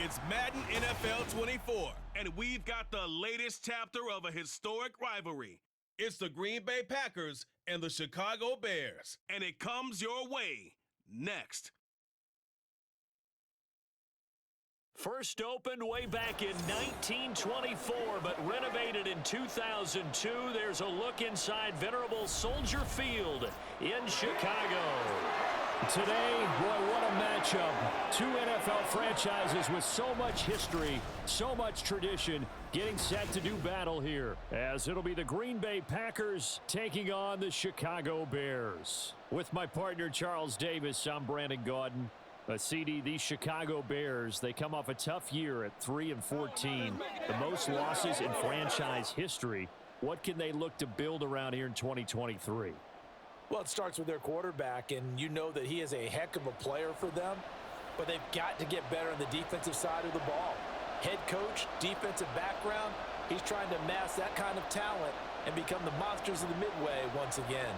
It's Madden NFL 24, and we've got the latest chapter of a historic rivalry. It's the Green Bay Packers and the Chicago Bears, and it comes your way next. First opened way back in 1924, but renovated in 2002. There's a look inside venerable Soldier Field in Chicago. Today, boy, what a matchup. Two NFL franchises with so much history, so much tradition, getting set to do battle here, as it'll be the Green Bay Packers taking on the Chicago Bears. With my partner, Charles Davis, I'm Brandon Gaudin. CD, these Chicago Bears, they come off a tough year at 3-14, the most losses in franchise history. What can they look to build around here in 2023? Well, it starts with their quarterback, and you know that he is a heck of a player for them, but they've got to get better on the defensive side of the ball. Head coach, defensive background, he's trying to amass that kind of talent and become the monsters of the Midway once again.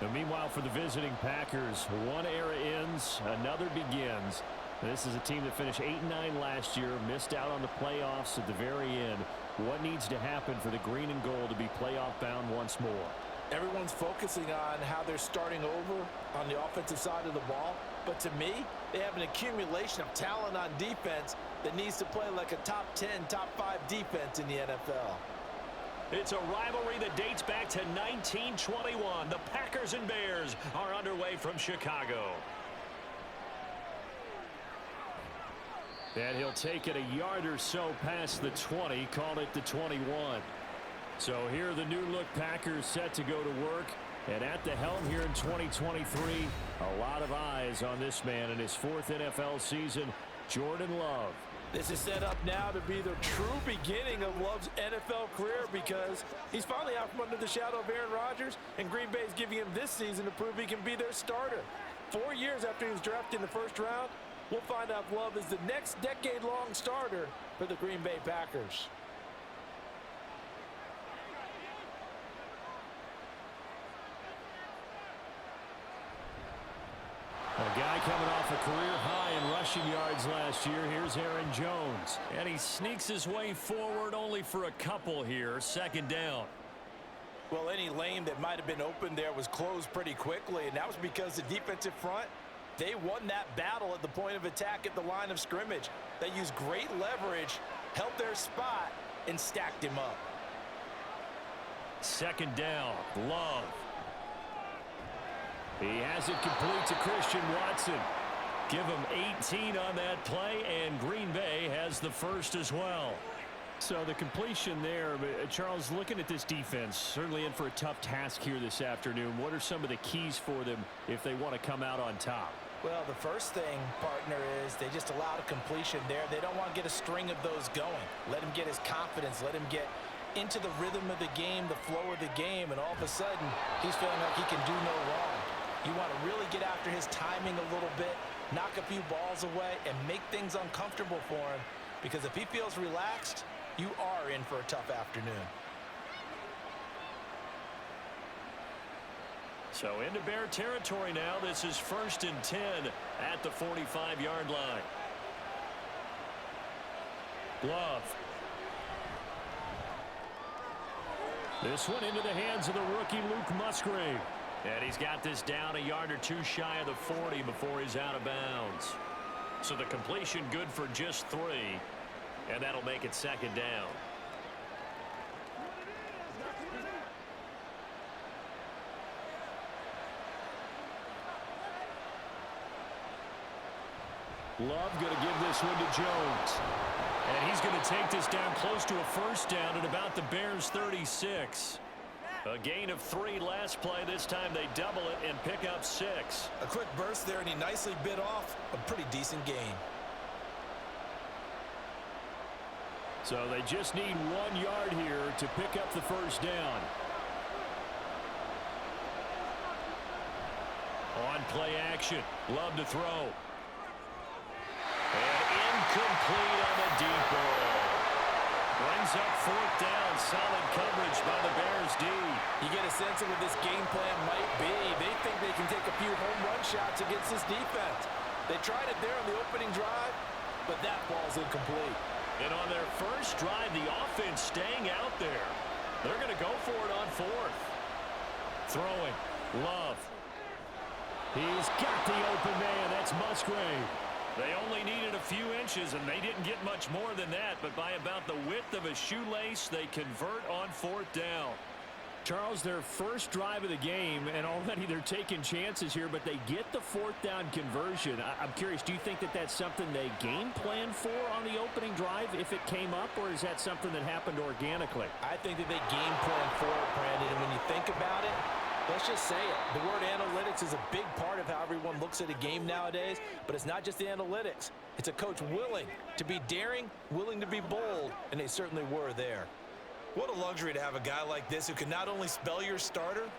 And meanwhile, for the visiting Packers, one era ends, another begins. This is a team that finished 8-9 last year, missed out on the playoffs at the very end. What needs to happen for the green and gold to be playoff bound once more? Everyone's focusing on how they're starting over on the offensive side of the ball. But to me, they have an accumulation of talent on defense that needs to play like a top 10, top 5 defense in the NFL. It's a rivalry that dates back to 1921. The Packers and Bears are underway from Chicago. And he'll take it a yard or so past the 20, call it the 21. So here are the new-look Packers set to go to work. And at the helm here in 2023, a lot of eyes on this man in his fourth NFL season, Jordan Love. This is set up now to be the true beginning of Love's NFL career because he's finally out from under the shadow of Aaron Rodgers, and Green Bay is giving him this season to prove he can be their starter. 4 years after he was drafted in the first round, we'll find out if Love is the next decade-long starter for the Green Bay Packers. A guy coming off a career high in rushing yards last year. Here's Aaron Jones. And he sneaks his way forward only for a couple here. Second down. Well, any lane that might have been open there was closed pretty quickly, and that was because the defensive front, they won that battle at the point of attack at the line of scrimmage. They used great leverage, held their spot, and stacked him up. Second down, Love. He has it complete to Christian Watson. Give him 18 on that play, and Green Bay has the first as well. So the completion there, Charles, looking at this defense, certainly in for a tough task here this afternoon. What are some of the keys for them if they want to come out on top? Well, the first thing, partner, is they just allowed a completion there. They don't want to get a string of those going. Let him get his confidence. Let him get into the rhythm of the game, the flow of the game, and all of a sudden, he's feeling like he can do no wrong. You want to really get after his timing a little bit, knock a few balls away, and make things uncomfortable for him. Because if he feels relaxed, you are in for a tough afternoon. So into Bear territory now. This is 1st and 10 at the 45-yard line. Love. This one into the hands of the rookie Luke Musgrave. And he's got this down a yard or two shy of the 40 before he's out of bounds. So the completion good for just 3. And that'll make it second down. Love going to give this one to Jones. And he's going to take this down close to a first down at about the Bears' 36. A gain of 3 last play. This time they double it and pick up 6. A quick burst there, and he nicely bit off a pretty decent gain. So they just need 1 yard here to pick up the first down. On play action. Love to throw. And incomplete on the deep ball. Brings up 4th down. Solid coverage by the Bears D. You get a sense of what this game plan might be. They think they can take a few home run shots against this defense. They tried it there on the opening drive. but that ball's incomplete. And on their first drive, the offense staying out there. They're going to go for it on fourth. Throwing. Love. He's got the open man. That's Musgrave. They only needed a few inches, and they didn't get much more than that. But by about the width of a shoelace, they convert on fourth down. Charles, their first drive of the game, and already they're taking chances here, but they get the fourth down conversion. I'm curious, do you think that that's something they game plan for on the opening drive if it came up, or is that something that happened organically? I think that they game plan for it, Brandon, and when you think about it, let's just say it. The word analytics is a big part of how everyone looks at a game nowadays, but it's not just the analytics. It's a coach willing to be daring, willing to be bold, and they certainly were there. What a luxury to have a guy like this who can not only spell your starter,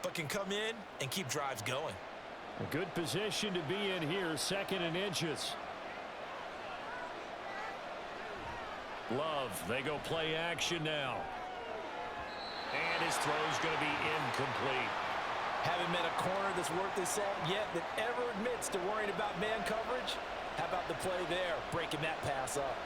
but can come in and keep drives going. A good position to be in here, 2nd and inches. Love, they go play action now. And his throw's going to be incomplete. Haven't met a corner that's worth his salt yet that ever admits to worrying about man coverage. How about the play there, breaking that pass up?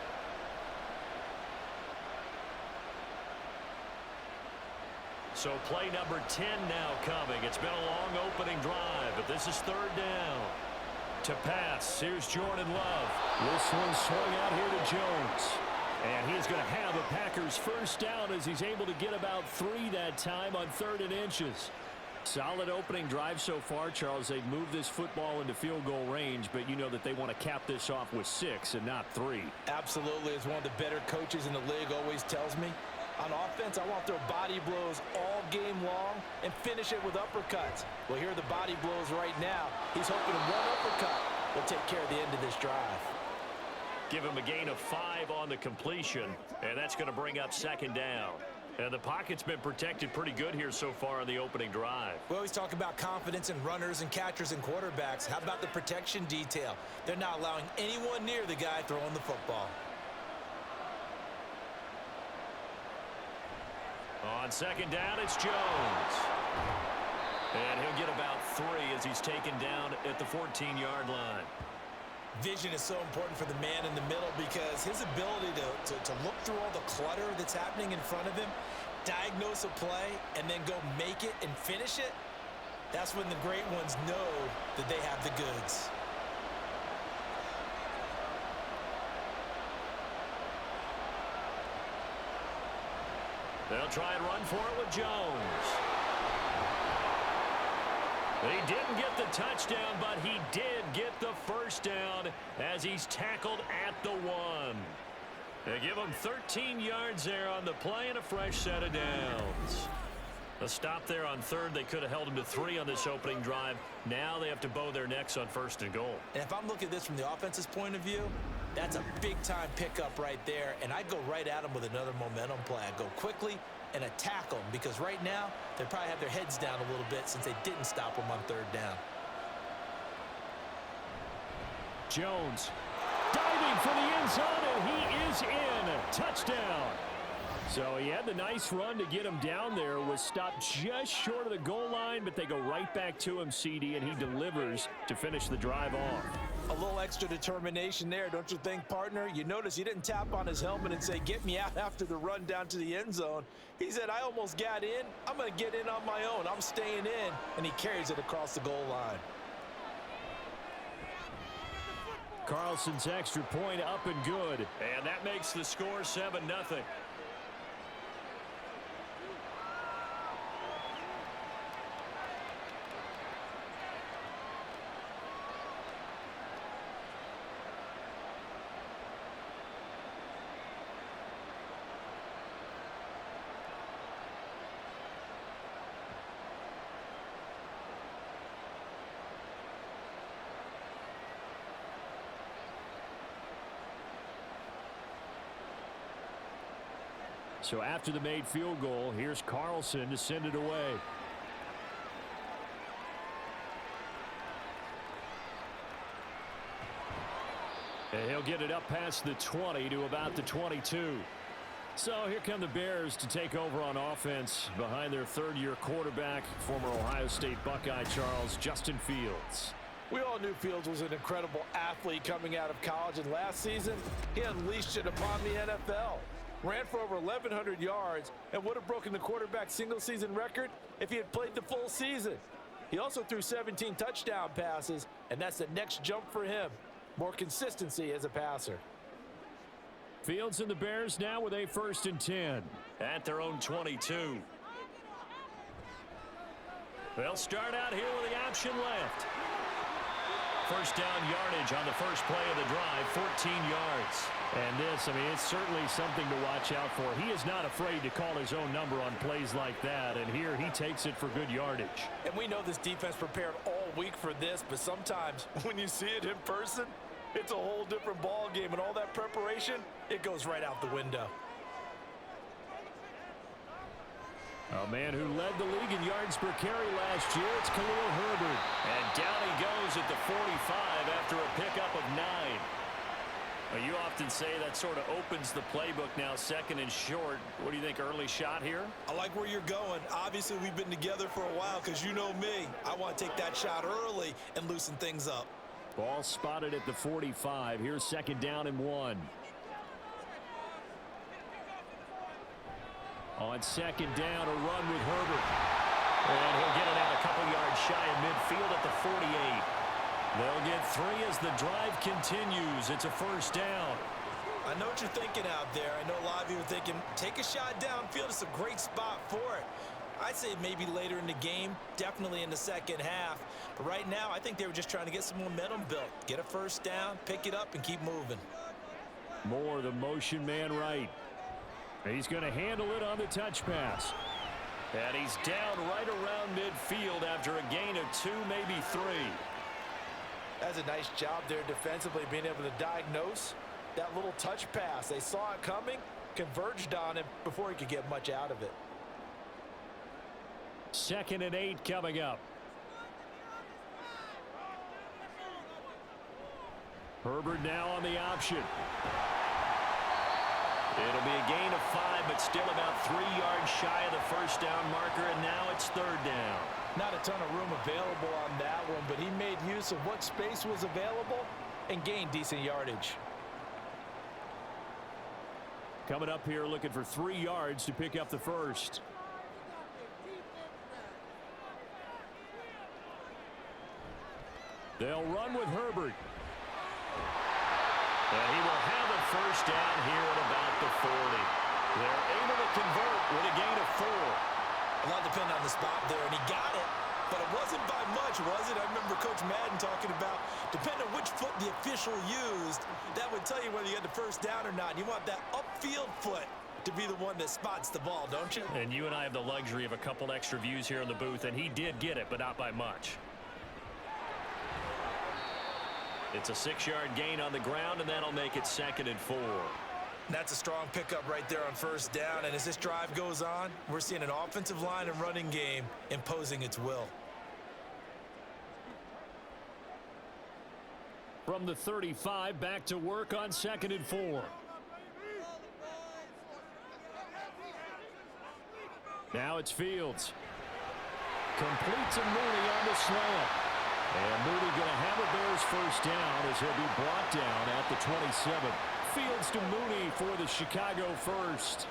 So play number 10 now coming. It's been a long opening drive, but this is 3rd down. To pass, here's Jordan Love. This one swung out here to Jones. And he's going to have a Packers first down as he's able to get about 3 that time on 3rd and inches. Solid opening drive so far, Charles. They've moved this football into field goal range, but you know that they want to cap this off with 6 and not 3. Absolutely. As one of the better coaches in the league always tells me, on offense, I want to throw body blows all game long and finish it with uppercuts. Well, here are the body blows right now. He's hoping one uppercut will take care of the end of this drive. Give him a gain of 5 on the completion, and that's going to bring up 2nd down. And the pocket's been protected pretty good here so far on the opening drive. We always talk about confidence in runners and catchers and quarterbacks. How about the protection detail? They're not allowing anyone near the guy throwing the football. On 2nd down, it's Jones. And he'll get about 3 as he's taken down at the 14-yard line. Vision is so important for the man in the middle because his ability to look through all the clutter that's happening in front of him, diagnose a play, and then go make it and finish it, that's when the great ones know that they have the goods. They'll try and run for it with Jones. He didn't get the touchdown, but he did get the first down as he's tackled at the 1. They give him 13 yards there on the play and a fresh set of downs. A stop there on 3rd. They could have held him to 3 on this opening drive. Now they have to bow their necks on 1st and goal. And if I'm looking at this from the offense's point of view, that's a big-time pickup right there, and I go right at him with another momentum play. I go quickly and attack them because right now they probably have their heads down a little bit since they didn't stop them on 3rd down. Jones diving for the end zone, and he is in. Touchdown. So he had the nice run to get him down there, was stopped just short of the goal line, but they go right back to him, CD, and he delivers to finish the drive off. A little extra determination there, don't you think, partner? You notice he didn't tap on his helmet and say, get me out after the run down to the end zone. He said, I almost got in. I'm going to get in on my own. I'm staying in. And he carries it across the goal line. Carlson's extra point up and good. And that makes the score 7-0. So after the made field goal, here's Carlson to send it away. And he'll get it up past the 20 to about the 22. So here come the Bears to take over on offense behind their 3rd-year quarterback, former Ohio State Buckeye Charles Justin Fields. We all knew Fields was an incredible athlete coming out of college, and last season, he unleashed it upon the NFL. Ran for over 1,100 yards and would have broken the quarterback single-season record if he had played the full season. He also threw 17 touchdown passes, and that's the next jump for him. More consistency as a passer. Fields and the Bears now with a 1st and 10 at their own 22. They'll start out here with the option left. First down yardage on the first play of the drive, 14 yards. And this, I mean, it's certainly something to watch out for. He is not afraid to call his own number on plays like that, and here he takes it for good yardage. And we know this defense prepared all week for this, but sometimes when you see it in person, it's a whole different ball game, and all that preparation, it goes right out the window. A man who led the league in yards per carry last year, it's Khalil Herbert. And down he goes at the 45 after a pickup of 9. Well, you often say that sort of opens the playbook now, 2nd and short. What do you think, early shot here? I like where you're going. Obviously, we've been together for a while because you know me. I want to take that shot early and loosen things up. Ball spotted at the 45. Here's 2nd down and 1. On 2nd down, a run with Herbert. And he'll get it out a couple yards shy of midfield at the 48. They'll get 3 as the drive continues. It's a 1st down. I know what you're thinking out there. I know a lot of you are thinking, take a shot downfield. It's a great spot for it. I'd say maybe later in the game, definitely in the second half. But right now, I think they were just trying to get some momentum built. Get a 1st down, pick it up, and keep moving. Moore, the motion man right. He's going to handle it on the touch pass. And he's down right around midfield after a gain of 2, maybe 3. That's a nice job there defensively, being able to diagnose that little touch pass. They saw it coming, converged on him before he could get much out of it. 2nd and 8 coming up. Herbert now on the option. It'll be a gain of 5, but still about 3 yards shy of the 1st down marker, and now it's 3rd down. Not a ton of room available on that one, but he made use of what space was available and gained decent yardage. Coming up here looking for 3 yards to pick up the 1st. They'll run with Herbert. And he will have a 1st down here at about the 40. They're able to convert with a gain of 4. A lot depend on the spot there, and he got it, but it wasn't by much, was it? I remember Coach Madden talking about, depending on which foot the official used, that would tell you whether you had the 1st down or not. You want that upfield foot to be the one that spots the ball, don't you? And you and I have the luxury of a couple extra views here in the booth, and he did get it, but not by much. It's a 6-yard gain on the ground, and that'll make it 2nd and 4. That's a strong pickup right there on 1st down, and as this drive goes on, we're seeing an offensive line and running game imposing its will. From the 35, back to work on 2nd and 4. Now it's Fields. Complete to Mooney on the slant. And Mooney going to have a Bears 1st down as he'll be brought down at the 27. Fields to Mooney for the Chicago 1st.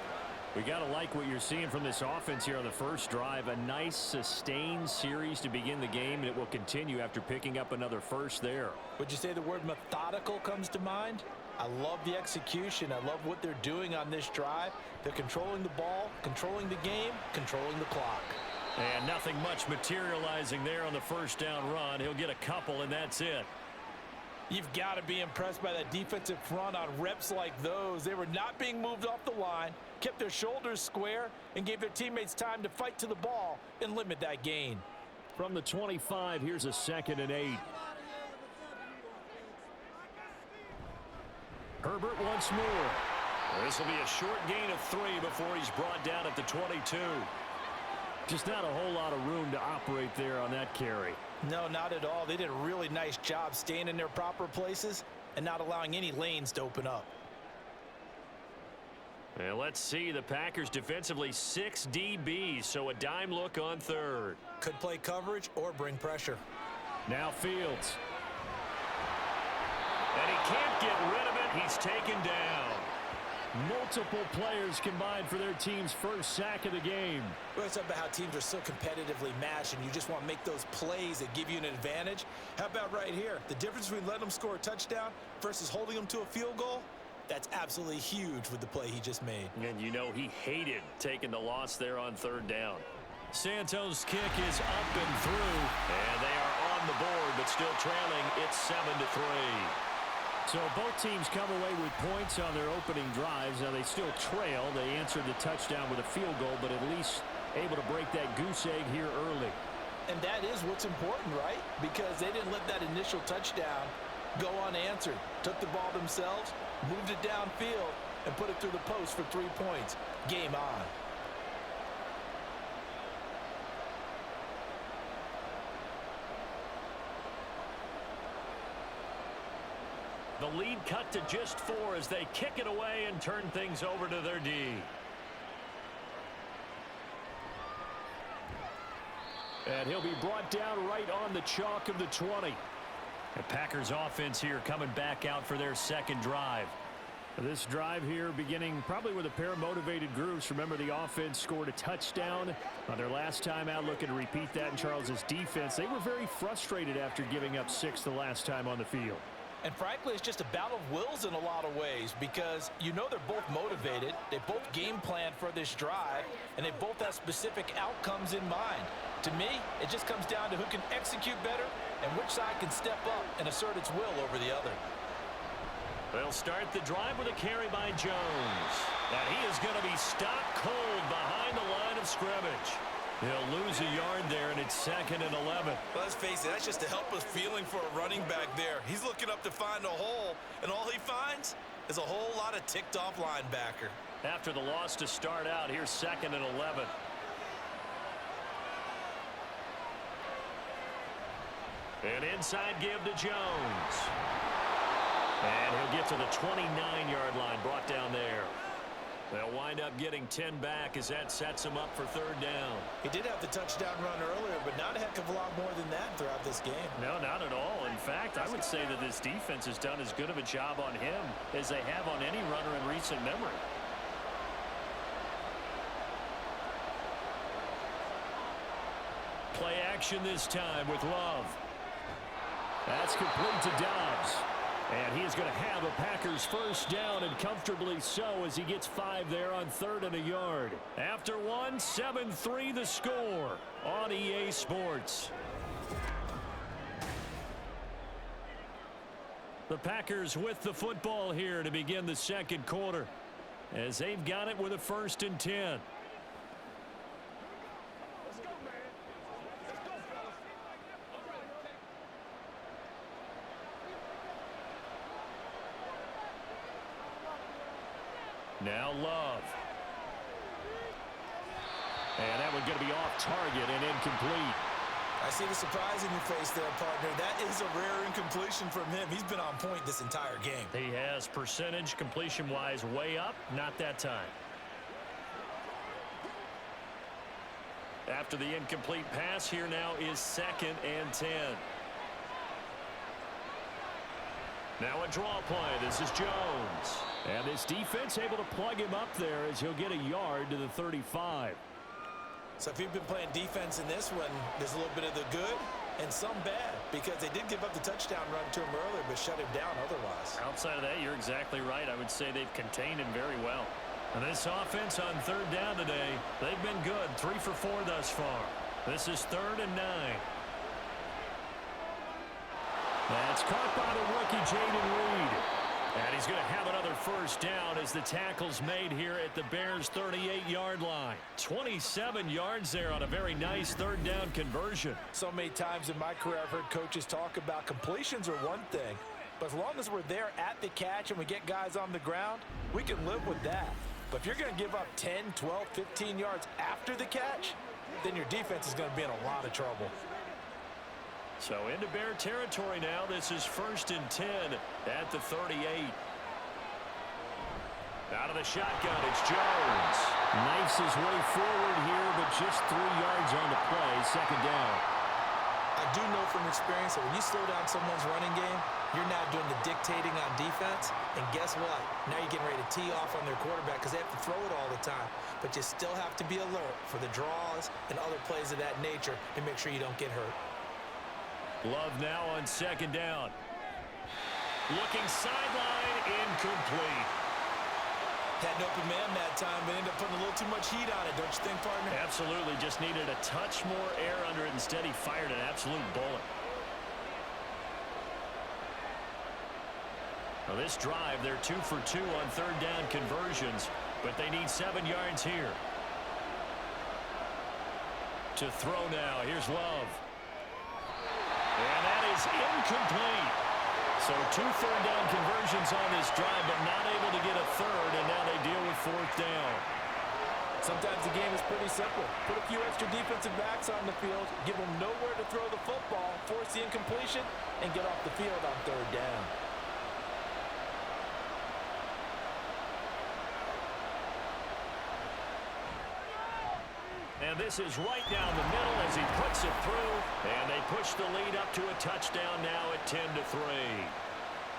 We got to like what you're seeing from this offense here on the first drive. A nice sustained series to begin the game, and it will continue after picking up another 1st there. Would you say the word methodical comes to mind? I love the execution. I love what they're doing on this drive. They're controlling the ball, controlling the game, controlling the clock. And nothing much materializing there on the 1st down run. He'll get a couple, and that's it. You've got to be impressed by that defensive front on reps like those. They were not being moved off the line, kept their shoulders square, and gave their teammates time to fight to the ball and limit that gain. From the 25, here's a 2nd and 8. Herbert once more. This will be a short gain of 3 before he's brought down at the 22. Just not a whole lot of room to operate there on that carry. No, not at all. They did a really nice job staying in their proper places and not allowing any lanes to open up. And let's see, the Packers defensively 6 DBs, so a dime look on 3rd. Could play coverage or bring pressure. Now Fields. And he can't get rid of it. He's taken down. Multiple players combined for their team's first sack of the game. We're talking about how teams are so competitively matched, and you just want to make those plays that give you an advantage. How about right here? The difference between letting them score a touchdown versus holding them to a field goal, that's absolutely huge with the play he just made. And you know he hated taking the loss there on third down. Santos' kick is up and through, and they are on the board, but still trailing. It's 7-3. So both teams come away with points on their opening drives. Now they still trail. They answered the touchdown with a field goal, but at least able to break that goose egg here early. And that is what's important, right? Because they didn't let that initial touchdown go unanswered. Took the ball themselves, moved it downfield, and put it through the post for 3 points. Game on. The lead cut to just 4 as they kick it away and turn things over to their D. And he'll be brought down right on the chalk of the 20. The Packers offense here coming back out for their second drive. This drive here beginning probably with a pair of motivated groups. Remember, the offense scored a touchdown on their last time out, looking to repeat that in Charles's defense. They were very frustrated after giving up 6 the last time on the field. And frankly, it's just a battle of wills in a lot of ways because you know they're both motivated. They both game plan for this drive, and they both have specific outcomes in mind. To me, it just comes down to who can execute better and which side can step up and assert its will over the other. They'll start the drive with a carry by Jones. And he is going to be stopped cold behind the line of scrimmage. He'll lose a yard there, and it's 2nd and 11. Let's face it, that's just a helpless feeling for a running back there. He's looking up to find a hole, and all he finds is a whole lot of ticked-off linebacker. After the loss to start out, here's 2nd and 11. An inside give to Jones. And he'll get to the 29-yard line, brought down there. They'll wind up getting 10 back as that sets them up for 3rd down. He did have the touchdown run earlier, but not a heck of a lot more than that throughout this game. No, not at all. In fact, I would say that this defense has done as good of a job on him as they have on any runner in recent memory. Play action this time with Love. That's complete to Dobbs. And he is going to have a Packers first down, and comfortably so as he gets 5 there on 3rd and a yard. After 1, 7-3 the score on EA Sports. The Packers with the football here to begin the second quarter as they've got it with a 1st and 10. Now Love. And that one's going to be off target and incomplete. I see the surprise in your face there, partner. That is a rare incompletion from him. He's been on point this entire game. He has percentage completion-wise way up, not that time. After the incomplete pass, here now is 2nd and 10. Now a draw play. This is Jones. And this defense able to plug him up there as he'll get a yard to the 35. So if you've been playing defense in this one, there's a little bit of the good and some bad because they did give up the touchdown run to him earlier but shut him down otherwise. Outside of that, you're exactly right. I would say they've contained him very well. And this offense on 3rd down today, they've been good. 3 for 4 thus far. This is 3rd and 9. That's caught by the rookie, Jaden Reed. And he's going to have another first down as the tackle's made here at the Bears' 38-yard line. 27 yards there on a very nice 3rd down conversion. So many times in my career I've heard coaches talk about completions are one thing, but as long as we're there at the catch and we get guys on the ground, we can live with that. But if you're going to give up 10, 12, 15 yards after the catch, then your defense is going to be in a lot of trouble. So into Bear territory now. This is 1st and 10 at the 38. Out of the shotgun, it's Jones. Knifes his way forward here, but just 3 yards on the play. 2nd down. I I do know from experience that when you slow down someone's running game, you're now doing the dictating on defense. And guess what? Now you're getting ready to tee off on their quarterback because they have to throw it all the time. But you still have to be alert for the draws and other plays of that nature to make sure you don't get hurt. Love now on second down. Looking sideline, incomplete. Had an open man that time, but ended up putting a little too much heat on it, don't you think, partner? Absolutely. Just needed a touch more air under it. Instead, he fired an absolute bullet. Now this drive, they're 2 for 2 on third down conversions, but they need 7 yards here. To throw now. Here's Love. And that is incomplete. So 2 third down conversions on this drive, but not able to get a third, and now they deal with fourth down. Sometimes the game is pretty simple. Put a few extra defensive backs on the field, give them nowhere to throw the football, force the incompletion, and get off the field on third down. And this is right down the middle as he puts it through. And they push the lead up to a touchdown now at 10-3.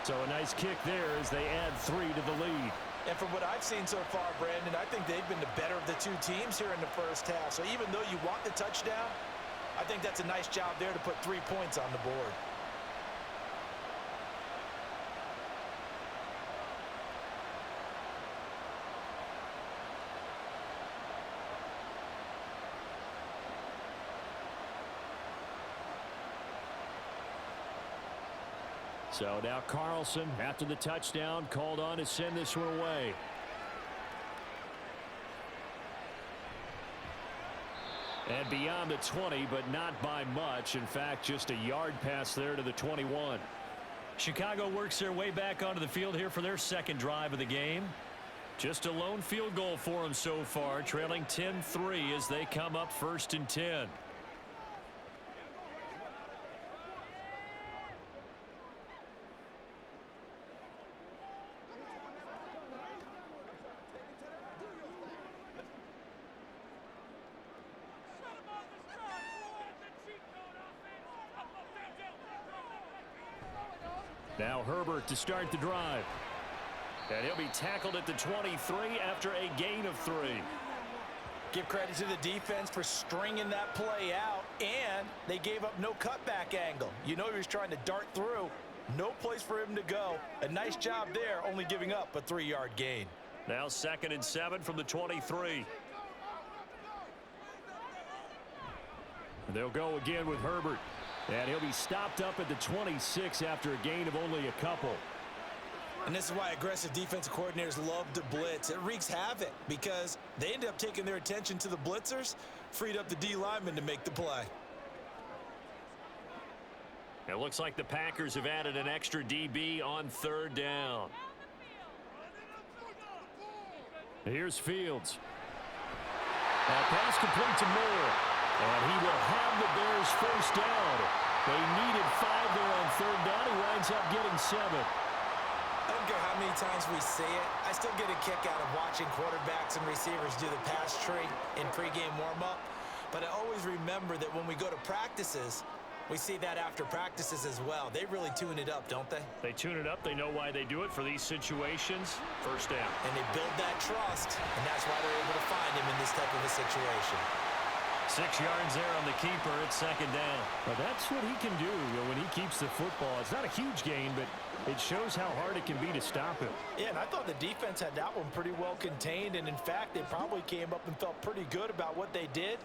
So a nice kick there as they add 3 to the lead. And from what I've seen so far, Brandon, I think they've been the better of the two teams here in the first half. So even though you want the touchdown, I think that's a nice job there to put 3 points on the board. So now Carlson, after the touchdown, called on to send this one away. And beyond the 20, but not by much. In fact, just a yard pass there to the 21. Chicago works their way back onto the field here for their second drive of the game. Just a lone field goal for them so far, trailing 10-3 as they come up 1st and 10. Now Herbert to start the drive. And he'll be tackled at the 23 after a gain of 3. Give credit to the defense for stringing that play out, and they gave up no cutback angle. You know he was trying to dart through. No place for him to go. A nice job there, only giving up a 3-yard gain. Now 2nd and 7 from the 23. They'll go again with Herbert. And he'll be stopped up at the 26 after a gain of only a couple. And this is why aggressive defensive coordinators love to blitz. It wreaks havoc because they end up taking their attention to the blitzers, freed up the D lineman to make the play. It looks like the Packers have added an extra DB on third down. Here's Fields. That pass complete to Moore. And he will have the Bears first down. They needed 5 there on third down. He winds up getting 7. I don't care how many times we say it. I still get a kick out of watching quarterbacks and receivers do the pass tree in pregame warm-up. But I always remember that when we go to practices, we see that after practices as well. They really tune it up, don't they? They tune it up. They know why they do it for these situations. First down. And they build that trust, and that's why they're able to find him in this type of a situation. 6 yards there on the keeper at 2nd down. Well, that's what he can do when he keeps the football. It's not a huge gain, but it shows how hard it can be to stop him. Yeah, and I thought the defense had that one pretty well contained, and in fact, they probably came up and felt pretty good about what they did.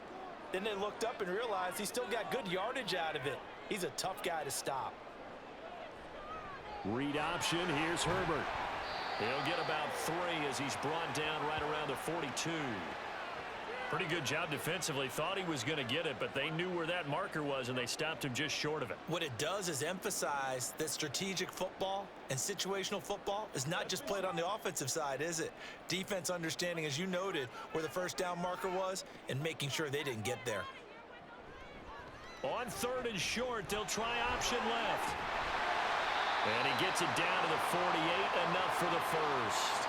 Then they looked up and realized he still got good yardage out of it. He's a tough guy to stop. Read option. Here's Herbert. He'll get about 3 as he's brought down right around the 42. Pretty good job defensively. Thought he was going to get it, but they knew where that marker was, and they stopped him just short of it. What it does is emphasize that strategic football and situational football is not just played on the offensive side, is it? Defense understanding, as you noted, where the first down marker was and making sure they didn't get there. On 3rd and short, they'll try option left. And he gets it down to the 48, enough for the first.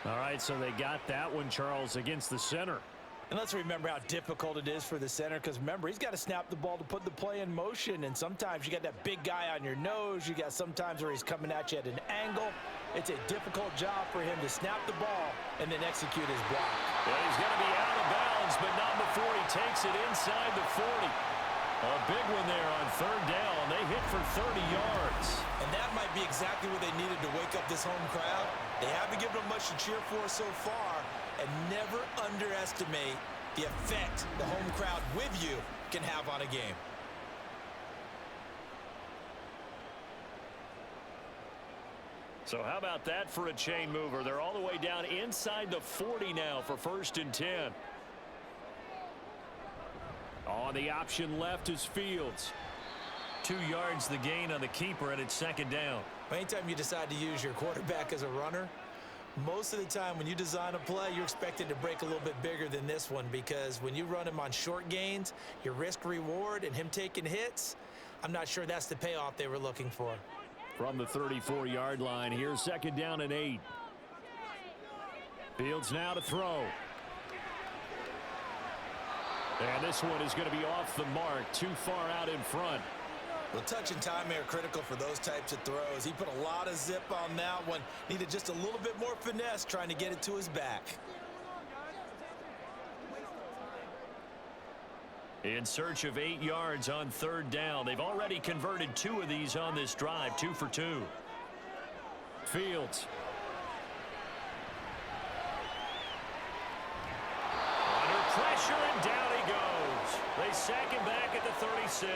All right, so they got that one, Charles, against the center. And let's remember how difficult it is for the center, because remember, he's got to snap the ball to put the play in motion, and sometimes you got that big guy on your nose. You got sometimes where he's coming at you at an angle. It's a difficult job for him to snap the ball and then execute his block. Yeah, he's going to be out of bounds, but not before he takes it inside the 40. A big one there on third down. They hit for 30 yards. And that might be exactly what they needed to wake up this home crowd. They haven't given them much to cheer for so far, and never underestimate the effect the home crowd with you can have on a game. So how about that for a chain mover? They're all the way down inside the 40 now for 1st and 10. On the option left is Fields. 2 yards the gain on the keeper, and it's 2nd down. Anytime you decide to use your quarterback as a runner, most of the time when you design a play, you're expected to break a little bit bigger than this one, because when you run him on short gains, your risk-reward and him taking hits, I'm not sure that's the payoff they were looking for. From the 34-yard line, here's 2nd down and 8. Fields now to throw. And this one is going to be off the mark, too far out in front. Well, touch and timing are critical for those types of throws. He put a lot of zip on that one. Needed just a little bit more finesse trying to get it to his back. In search of 8 yards on 3rd down. They've already converted 2 of these on this drive, 2 for 2. Fields. Under pressure, and down he goes. They sack him back at the 36.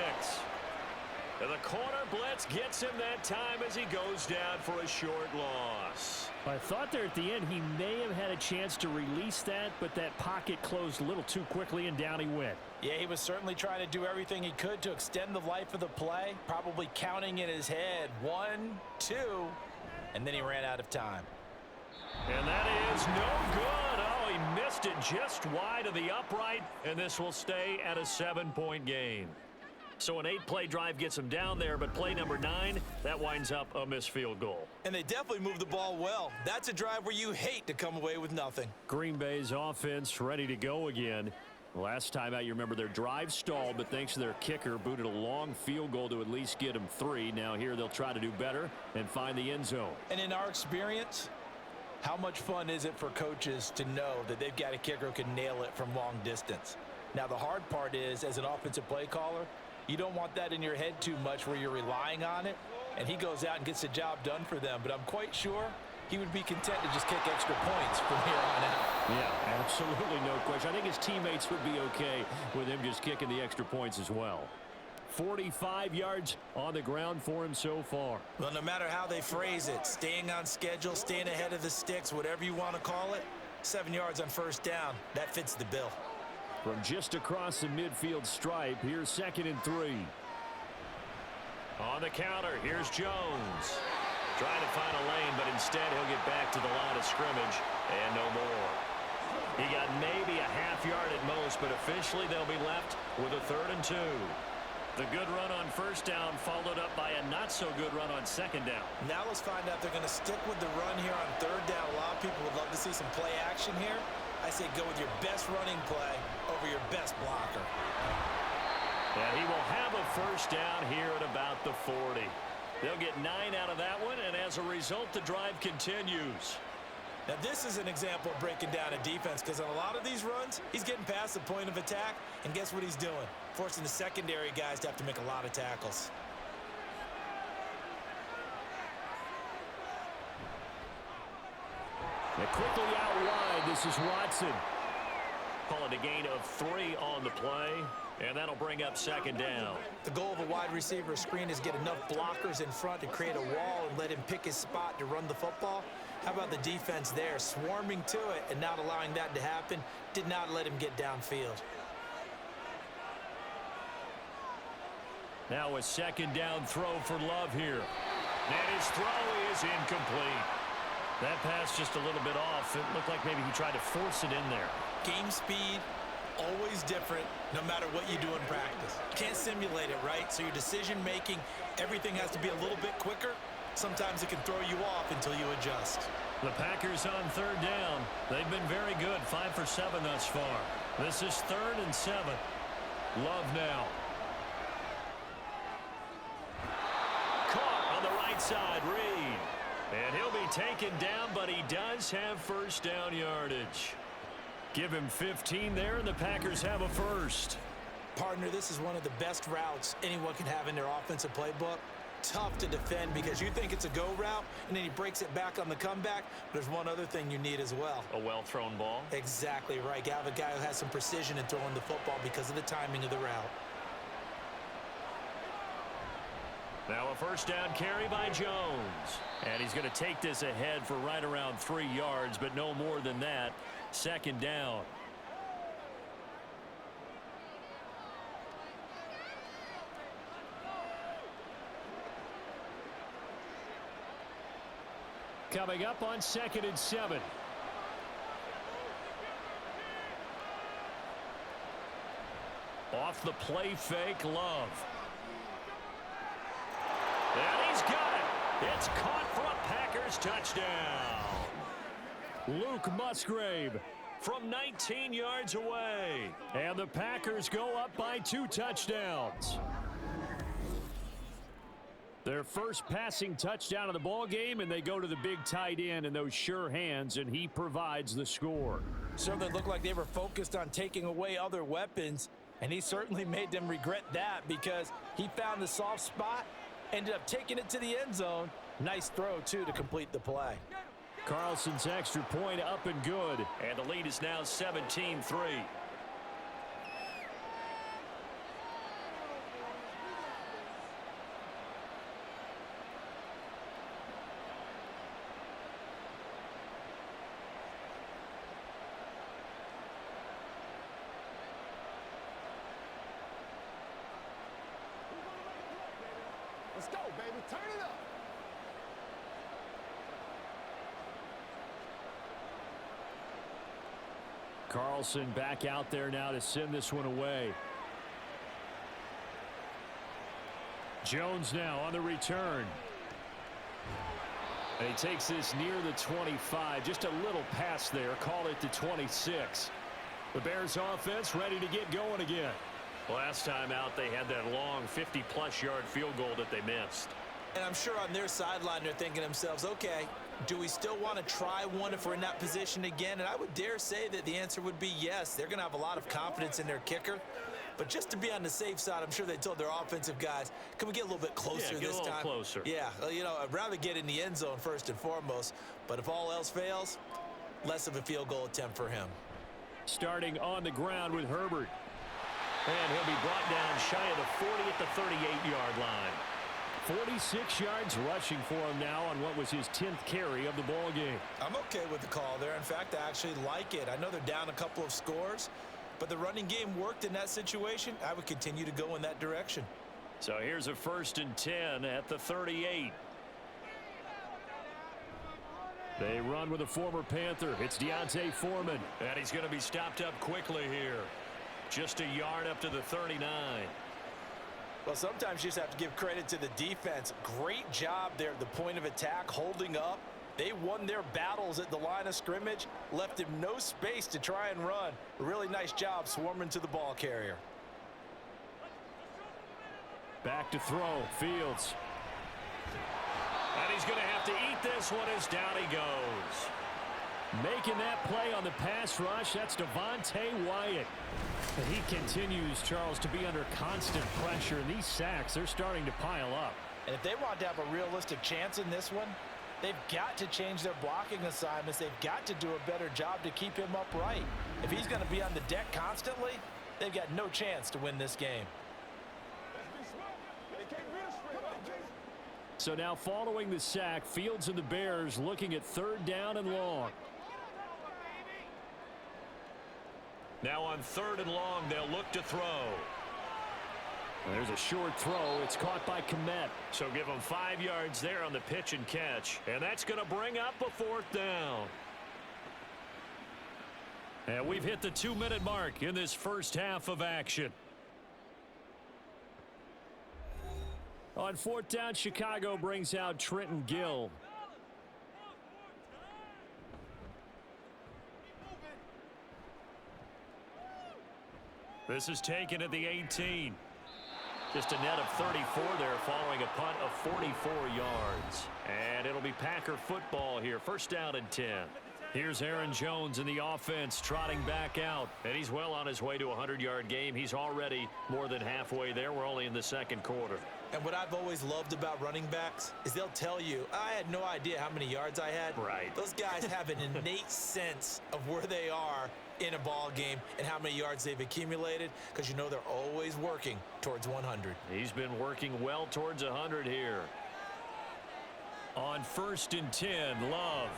And the corner blitz gets him that time as he goes down for a short loss. I thought there at the end he may have had a chance to release that, but that pocket closed a little too quickly, and down he went. Yeah, he was certainly trying to do everything he could to extend the life of the play, probably counting in his head 1, 2, and then he ran out of time. And that is no good. Oh, he missed it just wide of the upright, and this will stay at a 7-point game. So an 8-play drive gets him down there, but play number 9, that winds up a missed field goal. And they definitely moved the ball well. That's a drive where you hate to come away with nothing. Green Bay's offense ready to go again. Last time out, you remember their drive stalled, but thanks to their kicker, booted a long field goal to at least get them 3. Now here they'll try to do better and find the end zone. And in our experience, how much fun is it for coaches to know that they've got a kicker who can nail it from long distance? Now the hard part is, as an offensive play caller, you don't want that in your head too much where you're relying on it, and he goes out and gets the job done for them. But I'm quite sure he would be content to just kick extra points from here on out. Yeah, absolutely no question. I think his teammates would be okay with him just kicking the extra points as well. 45 yards on the ground for him so far. Well, no matter how they phrase it, staying on schedule, staying ahead of the sticks, whatever you want to call it, 7 yards on 1st down, that fits the bill. From just across the midfield stripe, here's 2nd and 3. On the counter, here's Jones. Trying to find a lane, but instead he'll get back to the line of scrimmage and no more. He got maybe a half yard at most, but officially they'll be left with a 3rd and 2. The good run on 1st down followed up by a not-so-good run on 2nd down. Now let's find out they're going to stick with the run here on 3rd down. A lot of people would love to see some play action here. I say go with your best running play over your best blocker. And he will have a 1st down here at about the 40. They'll get 9 out of that one, and as a result, the drive continues. Now, this is an example of breaking down a defense, because on a lot of these runs, he's getting past the point of attack, and guess what he's doing? Forcing the secondary guys to have to make a lot of tackles. And quickly out wide, this is Watson. Call it a gain of 3 on the play, and that'll bring up 2nd down. The goal of a wide receiver screen is get enough blockers in front to create a wall and let him pick his spot to run the football. How about the defense there, swarming to it and not allowing that to happen? Did not let him get downfield. Now a 2nd down throw for Love here. And his throw is incomplete. That pass just a little bit off. It looked like maybe he tried to force it in there. Game speed, always different, no matter what you do in practice. Can't simulate it, right? So your decision-making, everything has to be a little bit quicker. Sometimes it can throw you off until you adjust. The Packers on third down. They've been very good, 5 for 7 thus far. This is 3rd and 7. Love now. Caught on the right side, Reed. And he'll be taken down, but he does have first down yardage. Give him 15 there, and the Packers have a first. Partner, this is one of the best routes anyone can have in their offensive playbook. Tough to defend because you think it's a go route, and then he breaks it back on the comeback. There's one other thing you need as well. A well-thrown ball. Exactly right. You have a guy who has some precision in throwing the football because of the timing of the route. Now a first down carry by Jones. And he's going to take this ahead for right around 3 yards, but no more than that. 2nd down. Coming up on 2nd and 7. Off the play fake, Love. And he's got it. It's caught for a Packers touchdown. Luke Musgrave from 19 yards away. And the Packers go up by 2 touchdowns. Their first passing touchdown of the ball game, and they go to the big tight end in those sure hands, and he provides the score. Certainly looked like they were focused on taking away other weapons, and he certainly made them regret that because he found the soft spot, ended up taking it to the end zone. Nice throw, too, to complete the play. Carlson's extra point up and good, and the lead is now 17-3. Let's go, baby. Turn it up. Carlson back out there now to send this one away. Jones now on the return. And he takes this near the 25. Just a little pass there. Call it the 26. The Bears offense ready to get going again. Last time out, they had that long 50-plus yard field goal that they missed. And I'm sure on their sideline they're thinking to themselves, okay, do we still want to try one if we're in that position again? And I would dare say that the answer would be yes. They're going to have a lot of confidence in their kicker. But just to be on the safe side, I'm sure they told their offensive guys, can we get a little bit closer this time? Closer. Yeah, you know, I'd rather get in the end zone first and foremost. But if all else fails, less of a field goal attempt for him. Starting on the ground with Herbert. And he'll be brought down shy of the 40 at the 38-yard line. 46 yards rushing for him now on what was his 10th carry of the ball game. I'm okay with the call there. In fact, I actually like it. I know they're down a couple of scores, but the running game worked in that situation. I would continue to go in that direction. So here's a 1st and 10 at the 38. They run with a former Panther. It's Deontay Foreman. And he's going to be stopped up quickly here. Just a yard up to the 39. Well, sometimes you just have to give credit to the defense. Great job there at the point of attack, holding up. They won their battles at the line of scrimmage, left him no space to try and run. A really nice job swarming to the ball carrier. Back to throw, Fields. And he's going to have to eat this one as down he goes. Making that play on the pass rush, that's Devontae Wyatt. And he continues, Charles, to be under constant pressure. And these sacks, they're starting to pile up. And if they want to have a realistic chance in this one, they've got to change their blocking assignments. They've got to do a better job to keep him upright. If he's going to be on the deck constantly, they've got no chance to win this game. So now following the sack, Fields and the Bears looking at 3rd down and long. Now on 3rd and long, they'll look to throw. There's a short throw. It's caught by Kmet. So give them 5 yards there on the pitch and catch. And that's going to bring up a 4th down. And we've hit the 2-minute mark in this first half of action. On 4th down, Chicago brings out Trenton Gill. This is taken at the 18. Just a net of 34 there following a punt of 44 yards. And it'll be Packer football here. First down and 10. Here's Aaron Jones in the offense trotting back out. And he's well on his way to a 100-yard game. He's already more than halfway there. We're only in the second quarter. And what I've always loved about running backs is they'll tell you, I had no idea how many yards I had. Right. Those guys have an innate sense of where they are in a ball game and how many yards they've accumulated, because you know they're always working towards 100. He's been working well towards 100 here. On 1st and 10, Love.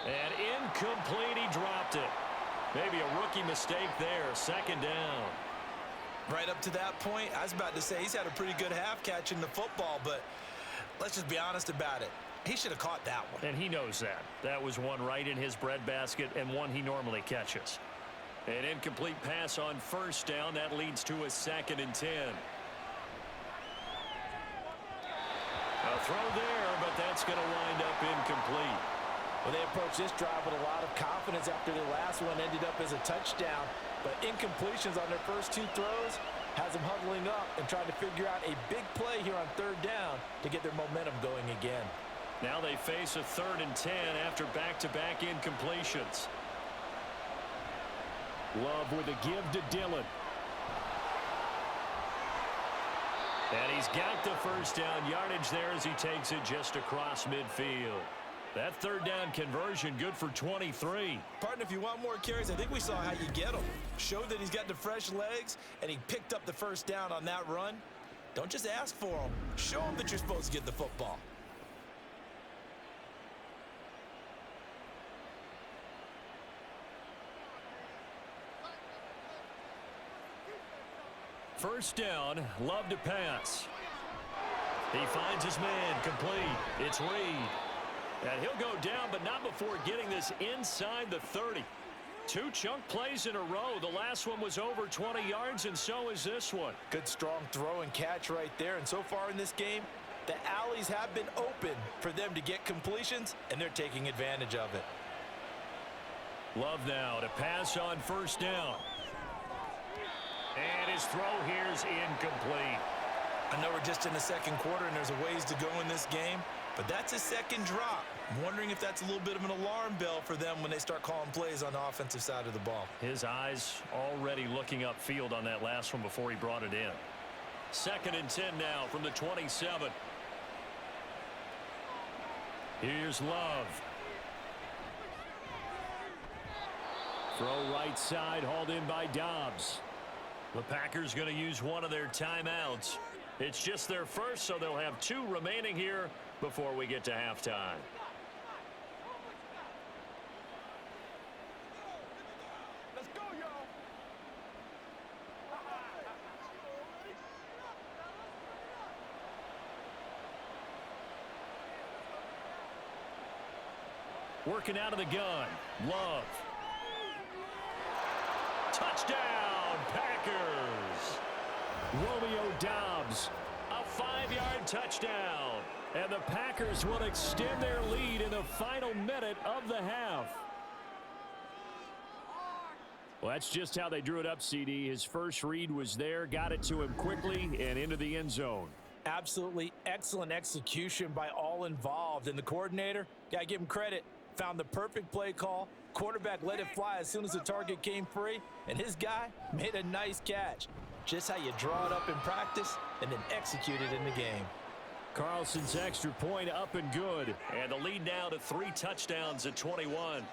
And incomplete, he dropped it. Maybe a rookie mistake there, second down. Right up to that point, I was about to say he's had a pretty good half catching the football, but let's just be honest about it. He should have caught that one. And he knows that. That was one right in his breadbasket and one he normally catches. An incomplete pass on 1st down. That leads to a 2nd and 10. A throw there, but that's going to wind up incomplete. Well, they approached this drive with a lot of confidence after their last one ended up as a touchdown. But incompletions on their first 2 throws has them huddling up and trying to figure out a big play here on 3rd down to get their momentum going again. Now they face a 3rd and 10 after back-to-back incompletions. Love with a give to Dillon. And he's got the first down yardage there as he takes it just across midfield. That 3rd down conversion good for 23. Partner, if you want more carries, I think we saw how you get them. Showed that he's got the fresh legs, and he picked up the first down on that run. Don't just ask for them. Show them that you're supposed to get the football. First down, Love to pass. He finds his man, complete. It's Reed. And he'll go down, but not before getting this inside the 30. 2 chunk plays in a row. The last one was over 20 yards, and so is this one. Good strong throw and catch right there. And so far in this game, the alleys have been open for them to get completions, and they're taking advantage of it. Love now to pass on 1st down. And his throw here's incomplete. I know we're just in the second quarter and there's a ways to go in this game, but that's his 2nd drop. I'm wondering if that's a little bit of an alarm bell for them when they start calling plays on the offensive side of the ball. His eyes already looking upfield on that last one before he brought it in. 2nd and 10 now from the 27. Here's Love. Throw right side, hauled in by Dobbs. The Packers going to use one of their timeouts. It's just their first, so they'll have 2 remaining here before we get to halftime. Let's go, y'all. Working out of the gun. Love. Touchdown, Packers. Romeo Dobbs. A 5-yard touchdown. And the Packers will extend their lead in the final minute of the half. Well, that's just how they drew it up, CD. His first read was there, got it to him quickly, and into the end zone. Absolutely excellent execution by all involved. And the coordinator, got to give him credit, found the perfect play call. Quarterback let it fly as soon as the target came free, and his guy made a nice catch. Just how you draw it up in practice and then execute it in the game. Carlson's extra point up and good. And the lead now to 3 touchdowns at 21.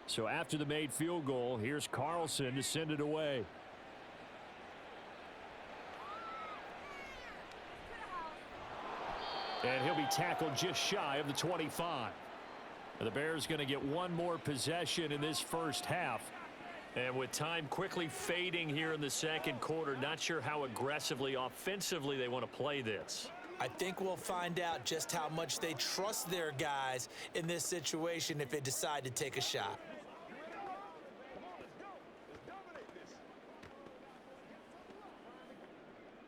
So after the made field goal, here's Carlson to send it away. And he'll be tackled just shy of the 25. The Bears going to get one more possession in this first half. And with time quickly fading here in the second quarter, not sure how aggressively, offensively they want to play this. I think we'll find out just how much they trust their guys in this situation if they decide to take a shot.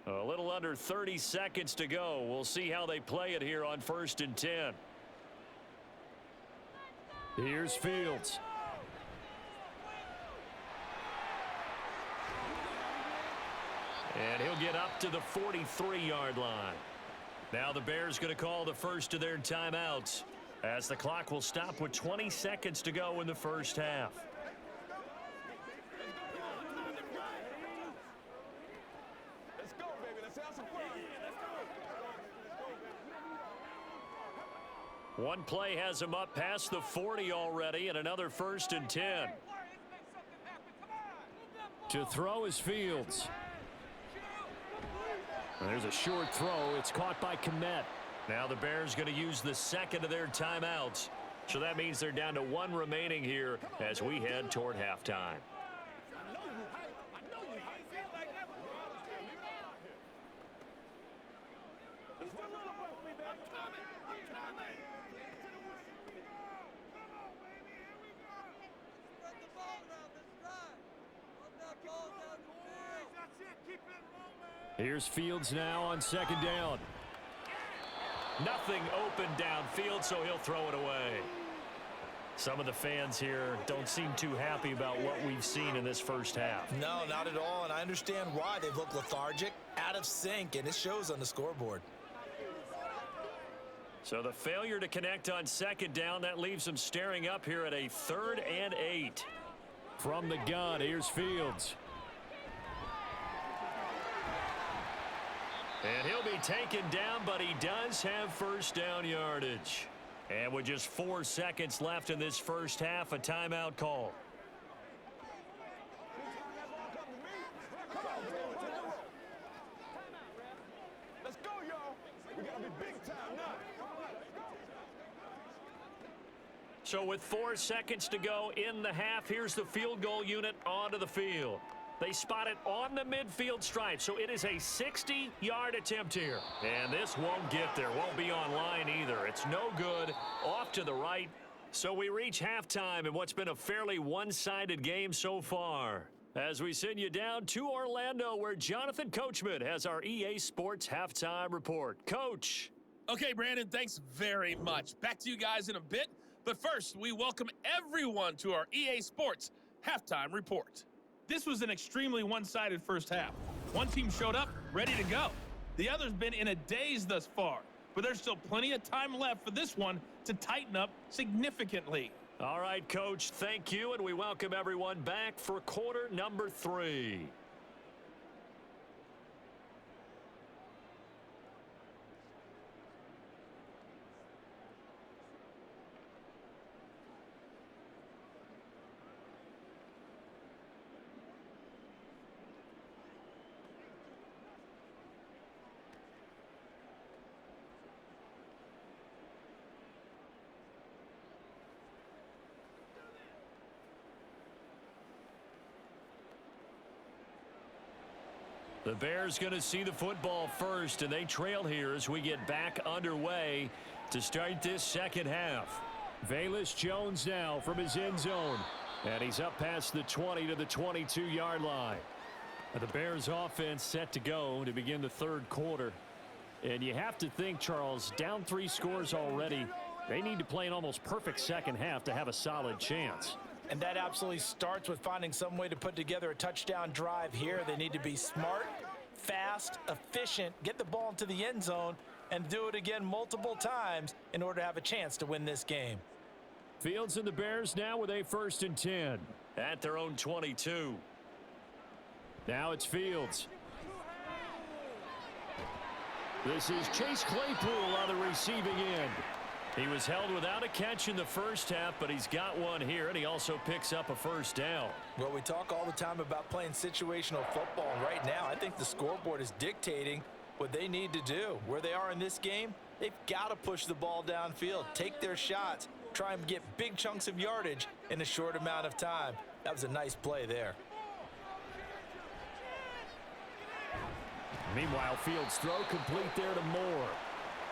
A little under 30 seconds to go. We'll see how they play it here on 1st and 10. Here's Fields. And he'll get up to the 43-yard line. Now the Bears going to call the first of their timeouts as the clock will stop with 20 seconds to go in the first half. Let's go, baby. Let's have some fun. One play has him up past the 40 already, and another 1st and 10. To throw is Fields. And there's a short throw. It's caught by Kmet. Now the Bears going to use the second of their timeouts. So that means they're down to one remaining here as we head toward halftime. Here's Fields now on 2nd down. Nothing open downfield, so he'll throw it away. Some of the fans here don't seem too happy about what we've seen in this first half. No, not at all, and I understand why. They've looked lethargic, out of sync, and it shows on the scoreboard. So the failure to connect on 2nd down, that leaves them staring up here at a 3rd and 8. From the gun, here's Fields. And he'll be taken down, but he does have first down yardage. And with just 4 seconds left in this first half, a timeout call. Let's go, y'all. We got to be big time now. So with 4 seconds to go in the half, here's the field goal unit onto the field. They spot it on the midfield stripe, so it is a 60-yard attempt here. And this won't get there, won't be on line either. It's no good, off to the right. So we reach halftime in what's been a fairly one-sided game so far. As we send you down to Orlando, where Jonathan Coachman has our EA Sports Halftime Report. Coach. Okay, Brandon, thanks very much. Back to you guys in a bit. But first, we welcome everyone to our EA Sports Halftime Report. This was an extremely one-sided first half. One team showed up, ready to go. The other's been in a daze thus far, but there's still plenty of time left for this one to tighten up significantly. All right, Coach, thank you, and we welcome everyone back for quarter number 3. The Bears going to see the football first, and they trail here as we get back underway to start this second half. Velus Jones now from his end zone, and he's up past the 20 to the 22-yard line. The Bears offense set to go to begin the third quarter. And you have to think, Charles, down 3 scores already. They need to play an almost perfect second half to have a solid chance. And that absolutely starts with finding some way to put together a touchdown drive here. They need to be smart, fast, efficient, get the ball into the end zone, and do it again multiple times in order to have a chance to win this game. Fields and the Bears now with a 1st and 10. At their own 22. Now it's Fields. This is Chase Claypool on the receiving end. He was held without a catch in the first half, but he's got one here, and he also picks up a first down. Well, we talk all the time about playing situational football, and right now I think the scoreboard is dictating what they need to do. Where they are in this game, they've got to push the ball downfield, take their shots, try and get big chunks of yardage in a short amount of time. That was a nice play there. Meanwhile, Fields' throw complete there to Moore.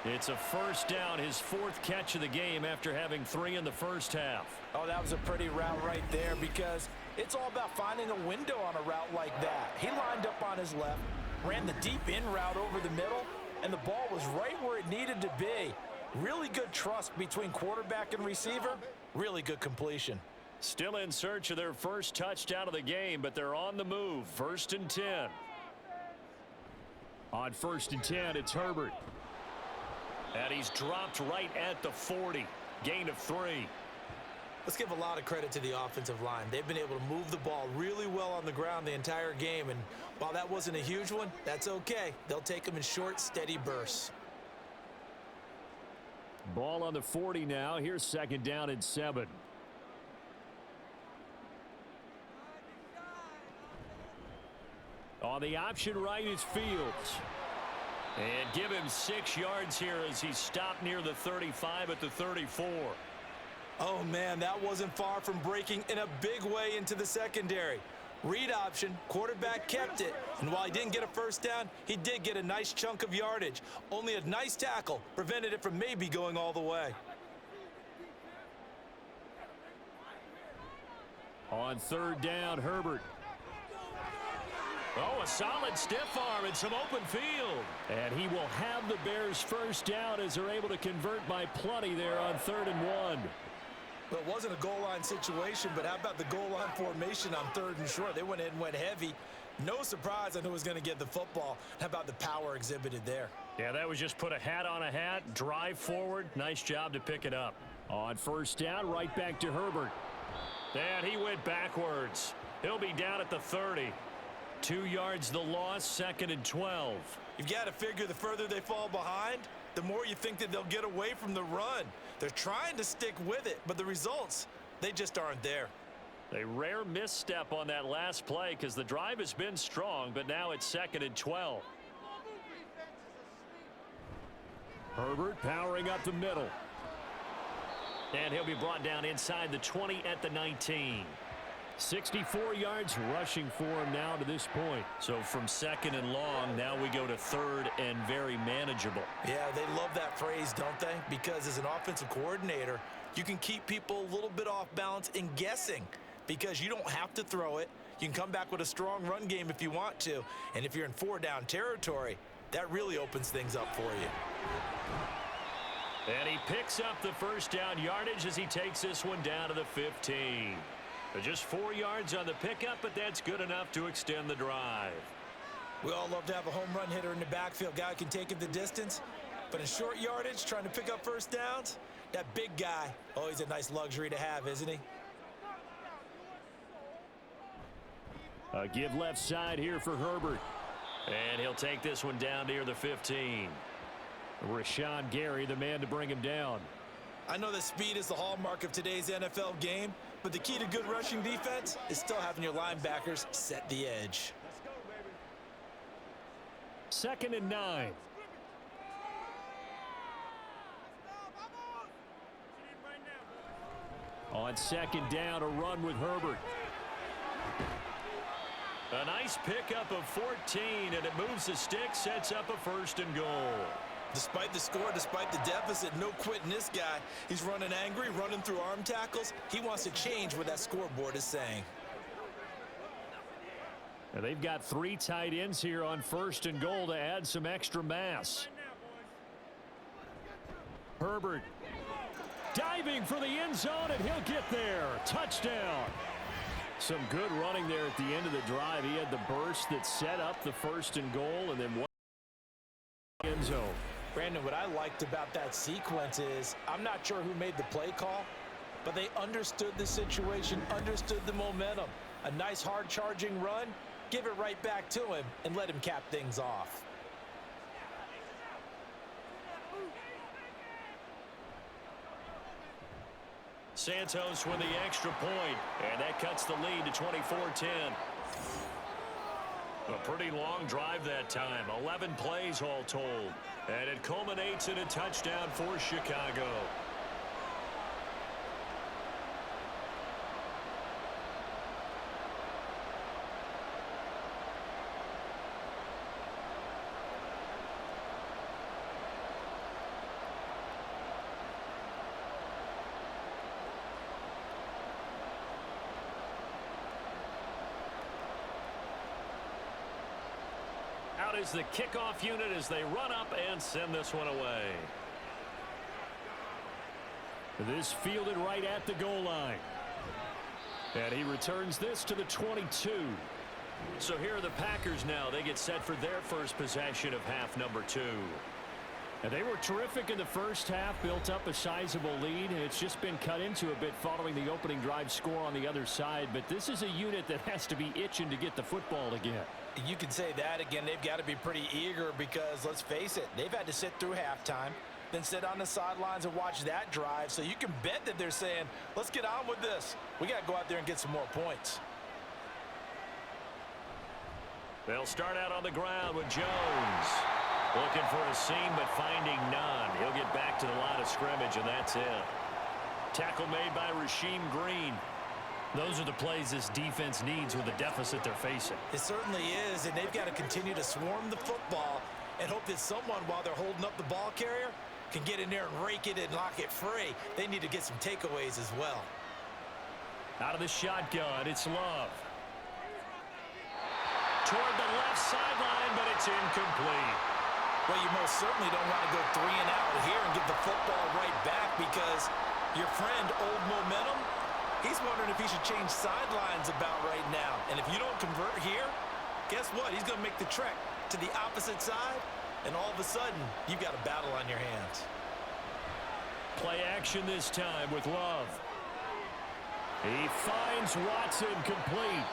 It's a first down, his 4th catch of the game after having 3 in the first half. Oh, that was a pretty route right there because it's all about finding a window on a route like that. He lined up on his left, ran the deep in route over the middle, and the ball was right where it needed to be. Really good trust between quarterback and receiver. Really good completion. Still in search of their first touchdown of the game, but they're on the move. 1st and 10. On 1st and 10, it's Herbert. And he's dropped right at the 40. Gain of 3. Let's give a lot of credit to the offensive line. They've been able to move the ball really well on the ground the entire game. And while that wasn't a huge one, that's okay. They'll take them in short, steady bursts. Ball on the 40 now. Here's 2nd down and 7. On the option right is Fields. And give him 6 yards here as he stopped near the 35 at the 34. Oh, man, that wasn't far from breaking in a big way into the secondary. Read option, quarterback kept it. And while he didn't get a first down, he did get a nice chunk of yardage. Only a nice tackle prevented it from maybe going all the way. On 3rd down, Herbert. Oh, a solid stiff arm and some open field. And he will have the Bears first down as they're able to convert by plenty there on 3rd and 1. Well, it wasn't a goal line situation, but how about the goal line formation on 3rd and short? They went in and went heavy. No surprise on who was going to get the football. How about the power exhibited there? Yeah, that was just put a hat on a hat, drive forward. Nice job to pick it up. On 1st down, right back to Herbert. And he went backwards. He'll be down at the 30. 2 yards the loss, 2nd and 12. You've got to figure the further they fall behind, the more you think that they'll get away from the run. They're trying to stick with it, but the results, they just aren't there. A rare misstep on that last play because the drive has been strong, but now it's 2nd and 12. Herbert powering up the middle. And he'll be brought down inside the 20 at the 19. 64 yards rushing for him now to this point. So from 2nd and long, now we go to 3rd and very manageable. Yeah, they love that phrase, don't they? Because as an offensive coordinator, you can keep people a little bit off balance and guessing because you don't have to throw it. You can come back with a strong run game if you want to. And if you're in 4-down territory, that really opens things up for you. And he picks up the first down yardage as he takes this one down to the 15. Just 4 yards on the pickup, but that's good enough to extend the drive. We all love to have a home run hitter in the backfield. Guy who can take it the distance. But in short yardage, trying to pick up first downs, that big guy, oh, he's a nice luxury to have, isn't he? A give left side here for Herbert. And he'll take this one down near the 15. Rashawn Gary, the man to bring him down. I know that speed is the hallmark of today's NFL game, but the key to good rushing defense is still having your linebackers set the edge. 2nd and 9. On 2nd down, a run with Herbert. A nice pickup of 14, and it moves the stick, sets up a 1st and goal. Despite the score, despite the deficit, no quitting this guy. He's running angry, running through arm tackles. He wants to change what that scoreboard is saying. Now they've got 3 tight ends here on 1st and goal to add some extra mass. Herbert diving for the end zone, and he'll get there. Touchdown. Some good running there at the end of the drive. He had the burst that set up the 1st and goal, and then one end zone. Brandon, what I liked about that sequence is I'm not sure who made the play call, but they understood the situation, understood the momentum. A nice hard charging run, give it right back to him and let him cap things off. Santos with the extra point, and that cuts the lead to 24-10. A pretty long drive that time, 11 plays all told, and it culminates in a touchdown for Chicago. out is the kickoff unit as they run up and send this one away. This fielded right at the goal line. And he returns this to the 22. So here are the Packers now. They get set for their first possession of half number 2. And they were terrific in the first half, built up a sizable lead, and it's just been cut into a bit following the opening drive score on the other side. But this is a unit that has to be itching to get the football again. You can say that again. They've got to be pretty eager because, let's face it, they've had to sit through halftime, then sit on the sidelines and watch that drive. So you can bet that they're saying, let's get on with this. We got to go out there and get some more points. They'll start out on the ground with Jones. Looking for a seam, but finding none. He'll get back to the line of scrimmage, and that's it. Tackle made by Rasheem Green. Those are the plays this defense needs with the deficit they're facing. It certainly is, and they've got to continue to swarm the football and hope that someone, while they're holding up the ball carrier, can get in there and rake it and lock it free. They need to get some takeaways as well. Out of the shotgun, it's Love. Toward the left sideline, but it's incomplete. Well, you most certainly don't want to go 3 and out here and give the football right back because your friend, Old Momentum, he's wondering if he should change sidelines about right now. And if you don't convert here, guess what? He's going to make the trek to the opposite side, and all of a sudden, you've got a battle on your hands. Play action this time with Love. He finds Watson complete.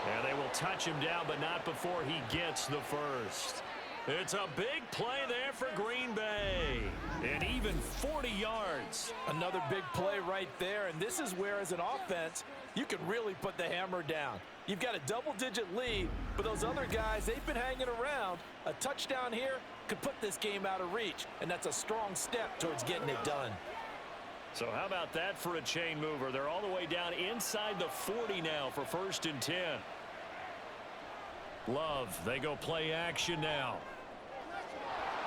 And they will touch him down, but not before he gets the first. It's a big play there for Green Bay. And even 40 yards. Another big play right there, and this is where, as an offense, you can really put the hammer down. You've got a double-digit lead, but those other guys, they've been hanging around. A touchdown here could put this game out of reach, and that's a strong step towards getting it done. So how about that for a chain mover? They're all the way down inside the 40 now for 1st and 10. Love, they go play action now.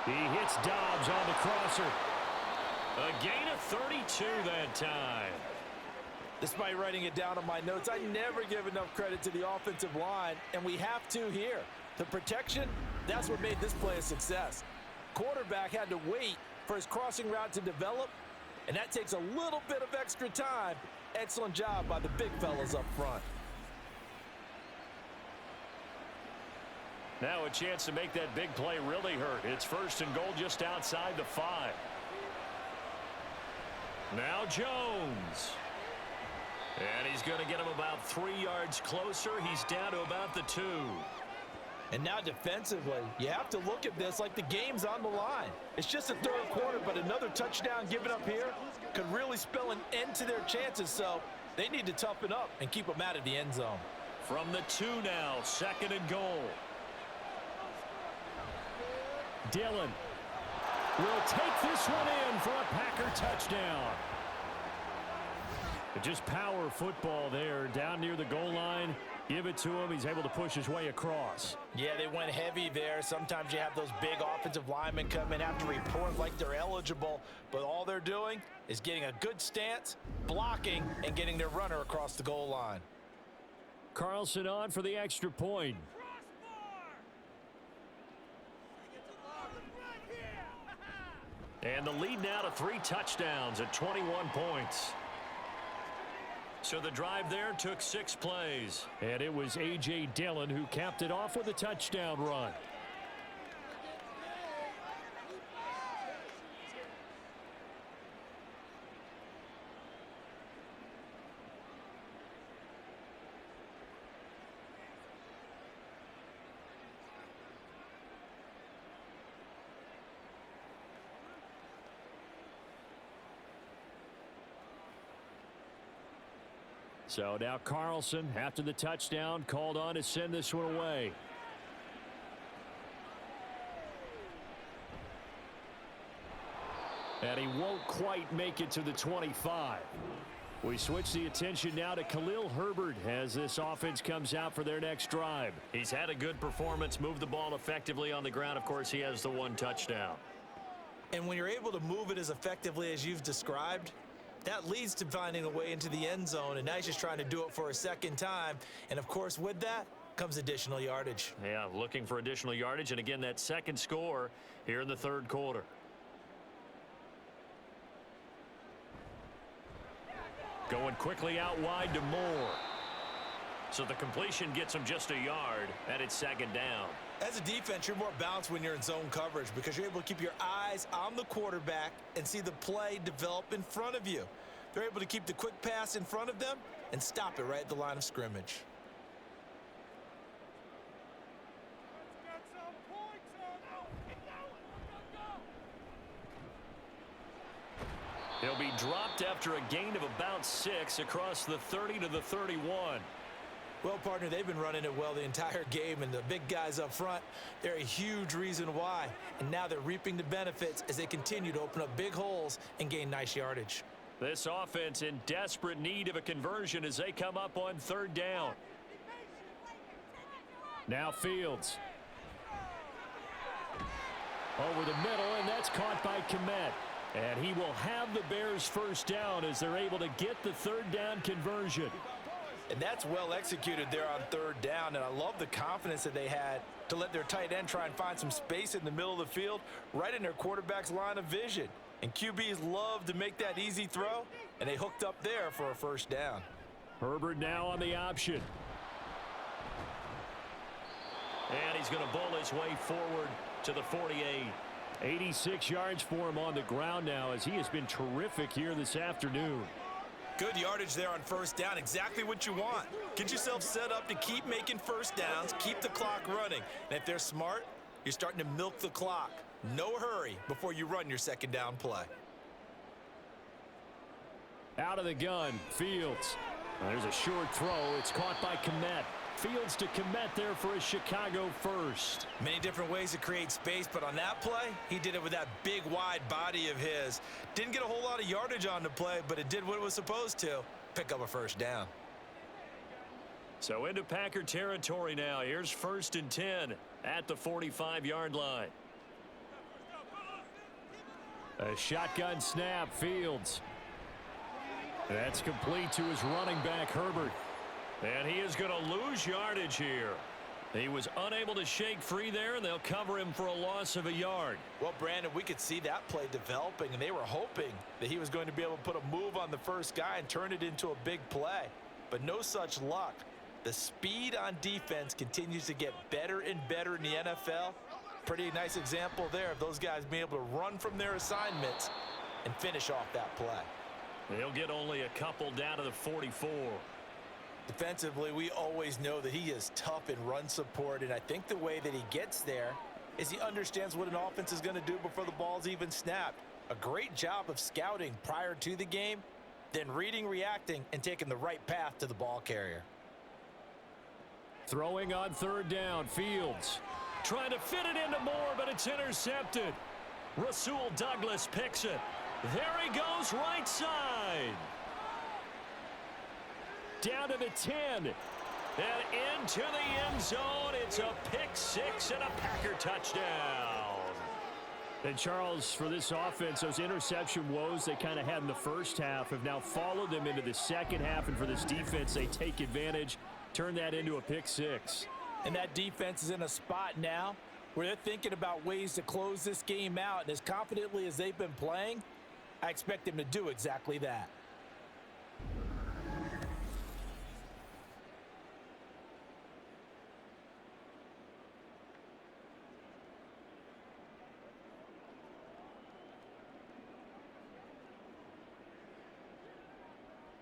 He hits Dobbs on the crosser. A gain of 32 that time. Despite writing it down on my notes, I never give enough credit to the offensive line, and we have to here. The protection, that's what made this play a success. Quarterback had to wait for his crossing route to develop, and that takes a little bit of extra time. Excellent job by the big fellas up front. Now a chance to make that big play really hurt. It's 1st and goal just outside the 5. Now Jones. And he's going to get him about 3 yards closer. He's down to about the 2. And now defensively, you have to look at this like the game's on the line. It's just a 3rd quarter, but another touchdown given up here could really spell an end to their chances. So they need to toughen up and keep them out of the end zone. From the 2 now, 2nd and goal. Dillon will take this one in for a Packer touchdown. Just power football there down near the goal line. Give it to him. He's able to push his way across. Yeah, they went heavy there. Sometimes you have those big offensive linemen come in, have to report like they're eligible, but all they're doing is getting a good stance, blocking, and getting their runner across the goal line. Carlson on for the extra point. And the lead now to 3 touchdowns at 21 points. So the drive there took 6 plays. And it was A.J. Dillon who capped it off with a touchdown run. So now Carlson, after the touchdown, called on to send this one away. And he won't quite make it to the 25. We switch the attention now to Khalil Herbert as this offense comes out for their next drive. He's had a good performance, moved the ball effectively on the ground. Of course, he has the 1 touchdown. And when you're able to move it as effectively as you've described, that leads to finding a way into the end zone, and now he's just trying to do it for a 2nd time. And, of course, with that, comes additional yardage. Yeah, looking for additional yardage, and again, that second score here in the third quarter. Going quickly out wide to Moore. So the completion gets him just a yard, and it's second down. As a defense, you're more balanced when you're in zone coverage because you're able to keep your eyes on the quarterback and see the play develop in front of you. They're able to keep the quick pass in front of them and stop it right at the line of scrimmage. He'll be dropped after a gain of about 6 across the 30 to the 31. Well, partner, they've been running it well the entire game, and the big guys up front, they're a huge reason why. And now they're reaping the benefits as they continue to open up big holes and gain nice yardage. This offense in desperate need of a conversion as they come up on third down. Now Fields. Over the middle, and that's caught by Kmet. And he will have the Bears first down as they're able to get the third down conversion. And that's well executed there on third down, and I love the confidence that they had to let their tight end try and find some space in the middle of the field, right in their quarterback's line of vision. And QBs love to make that easy throw, and they hooked up there for a first down. Herbert now on the option. And he's going to bowl his way forward to the 48. 86 yards for him on the ground now as he has been terrific here this afternoon. Good yardage there on first down, exactly what you want. Get yourself set up to keep making first downs, keep the clock running. And if they're smart, you're starting to milk the clock. No hurry before you run your second down play. Out of the gun, Fields. There's a short throw. It's caught by Kmet. Fields to Kmet there for a Chicago first. Many different ways to create space, but on that play, he did it with that big, wide body of his. Didn't get a whole lot of yardage on the play, but it did what it was supposed to, pick up a first down. So into Packer territory now. Here's 1st and 10 at the 45-yard line. A shotgun snap, Fields. That's complete to his running back, Herbert. And he is going to lose yardage here. He was unable to shake free there, and they'll cover him for a loss of a yard. Well, Brandon, we could see that play developing, and they were hoping that he was going to be able to put a move on the first guy and turn it into a big play. But no such luck. The speed on defense continues to get better and better in the NFL. Pretty nice example there of those guys being able to run from their assignments and finish off that play. They'll get only a couple down to the 44. Defensively, we always know that he is tough in run support, and I think the way that he gets there is he understands what an offense is going to do before the ball's even snapped. A great job of scouting prior to the game, then reading, reacting, and taking the right path to the ball carrier. Throwing on third down, Fields. Trying to fit it into Moore, but it's intercepted. Rasul Douglas picks it. There he goes, right side. Down to the 10. And into the end zone. It's a pick six and a Packer touchdown. And Charles, for this offense, those interception woes they kind of had in the first half have now followed them into the second half. And for this defense, they take advantage, turn that into a pick six. And that defense is in a spot now where they're thinking about ways to close this game out. And as confidently as they've been playing, I expect them to do exactly that.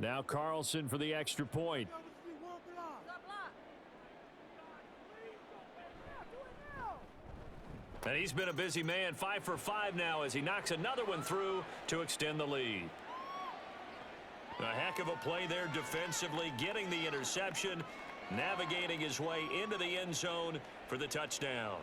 Now Carlson for the extra point. And he's been a busy man, 5 for 5 now as he knocks another one through to extend the lead. A heck of a play there defensively, getting the interception, navigating his way into the end zone for the touchdown.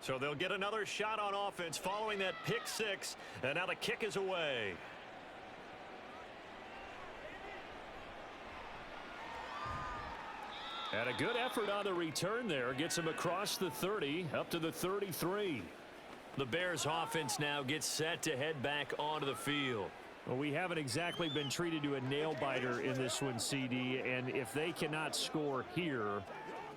So they'll get another shot on offense following that pick six, and now the kick is away. And a good effort on the return there. Gets him across the 30, up to the 33. The Bears offense now gets set to head back onto the field. Well, we haven't exactly been treated to a nail-biter in this one, CD, and if they cannot score here,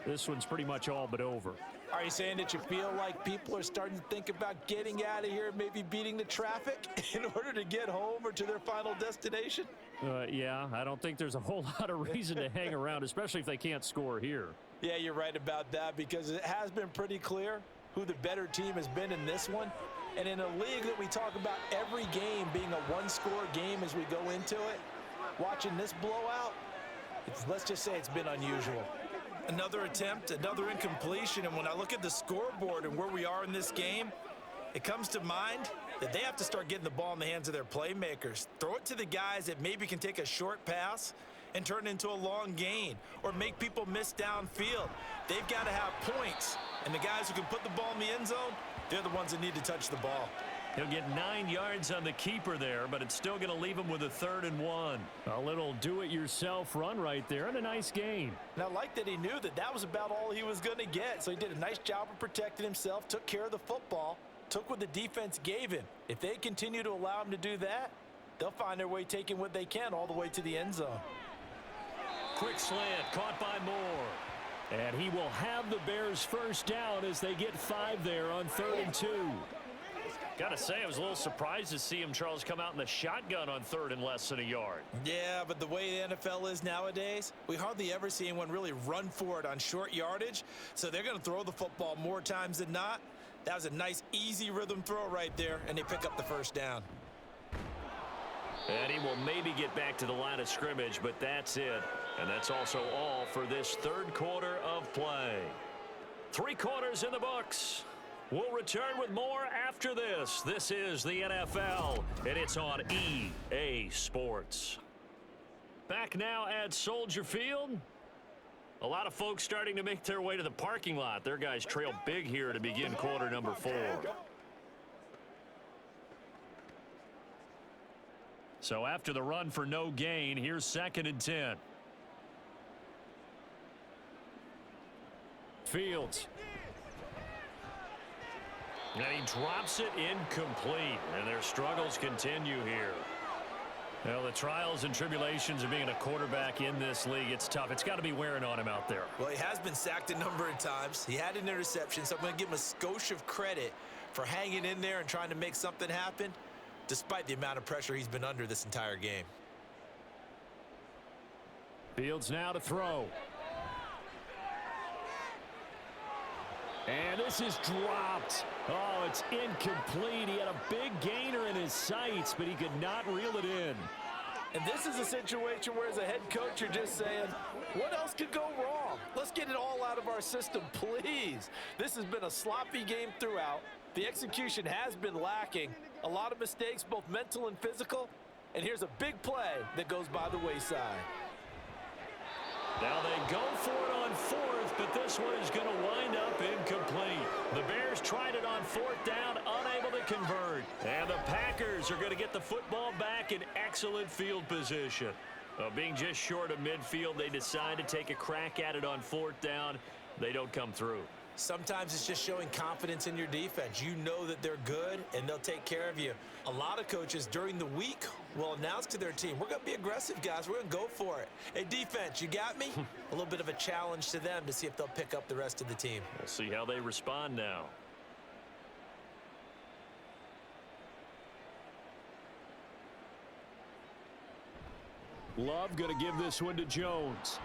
this one's pretty much all but over. Are you saying that you feel like people are starting to think about getting out of here, maybe beating the traffic in order to get home or to their final destination? Yeah, I don't think there's a whole lot of reason to hang around, especially if they can't score here. Yeah, you're right about that, because it has been pretty clear who the better team has been in this one. And in a league that we talk about every game being a one-score game as we go into it, watching this blowout, let's just say it's been unusual. Another attempt, another incompletion, and when I look at the scoreboard and where we are in this game, it comes to mind that they have to start getting the ball in the hands of their playmakers. Throw it to the guys that maybe can take a short pass and turn it into a long gain or make people miss downfield. They've got to have points, and the guys who can put the ball in the end zone, they're the ones that need to touch the ball. He'll get 9 yards on the keeper there, but it's still going to leave him with a 3rd and 1. A little do-it-yourself run right there, and a nice gain. And I like that he knew that that was about all he was going to get, so he did a nice job of protecting himself, took care of the football, took what the defense gave him. If they continue to allow him to do that, they'll find their way taking what they can all the way to the end zone. Quick slant, caught by Moore. And he will have the Bears first down as they get 5 there on 3rd and 2. Gotta say, I was a little surprised to see him, Charles, come out in the shotgun on 3rd and less than a yard. Yeah, but the way the NFL is nowadays, we hardly ever see anyone really run for it on short yardage, so they're going to throw the football more times than not. That was a nice, easy rhythm throw right there, and they pick up the first down. And he will maybe get back to the line of scrimmage, but that's it. And that's also all for this 3rd quarter of play. 3 quarters in the books. We'll return with more after this. This is the NFL, and it's on EA Sports. Back now at Soldier Field. A lot of folks starting to make their way to the parking lot. Their guys trail big here to begin quarter number 4. So after the run for no gain, here's 2nd and 10. Fields. And he drops it incomplete, and their struggles continue here. Well, the trials and tribulations of being a quarterback in this league, it's tough. It's got to be wearing on him out there. Well, he has been sacked a number of times. He had an interception, so I'm going to give him a skosh of credit for hanging in there and trying to make something happen, despite the amount of pressure he's been under this entire game. Fields now to throw. And this is dropped. Oh, it's incomplete. He had a big gainer in his sights, but he could not reel it in. And this is a situation where, as a head coach, you're just saying, what else could go wrong? Let's get it all out of our system, please. This has been a sloppy game throughout. The execution has been lacking. A lot of mistakes, both mental and physical. And here's a big play that goes by the wayside. Now they go for it on 4th, but this one is going to wind up incomplete. The Bears tried it on 4th down, unable to convert. And the Packers are going to get the football back in excellent field position. Being just short of midfield, they decide to take a crack at it on 4th down. They don't come through. Sometimes it's just showing confidence in your defense. You know that they're good, and they'll take care of you. A lot of coaches during the week will announce to their team, we're going to be aggressive, guys. We're going to go for it. Hey, defense, you got me? A little bit of a challenge to them to see if they'll pick up the rest of the team. We'll see how they respond now. Love going to give this one to Jones.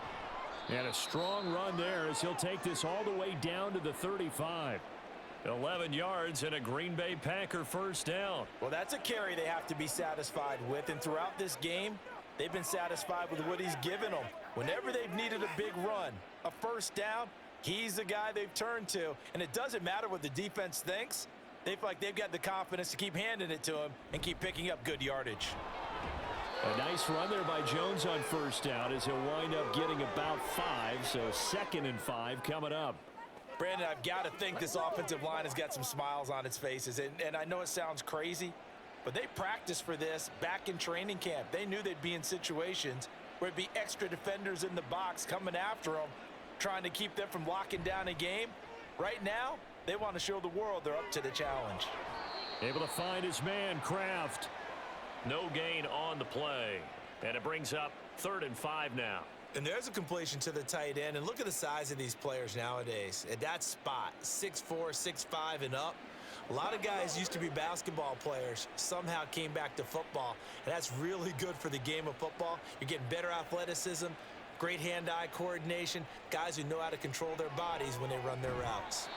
And a strong run there as he'll take this all the way down to the 35. 11 yards and a Green Bay Packer first down. Well, that's a carry they have to be satisfied with. And throughout this game, they've been satisfied with what he's given them. Whenever they've needed a big run, a first down, he's the guy they've turned to. And it doesn't matter what the defense thinks. They feel like they've got the confidence to keep handing it to him and keep picking up good yardage. A nice run there by Jones on first down as he'll wind up getting about 5. So 2nd and 5 coming up. Brandon, I've got to think this offensive line has got some smiles on its faces. And I know it sounds crazy, but they practiced for this back in training camp. They knew they'd be in situations where it'd be extra defenders in the box coming after them, trying to keep them from locking down a game. Right now, they want to show the world they're up to the challenge. Able to find his man, Kraft. No gain on the play. And it brings up 3rd and 5 now. And there's a completion to the tight end. And look at the size of these players nowadays. At that spot, 6'4", 6'5", and up. A lot of guys used to be basketball players, somehow came back to football. And that's really good for the game of football. You're getting better athleticism, great hand-eye coordination, guys who know how to control their bodies when they run their routes.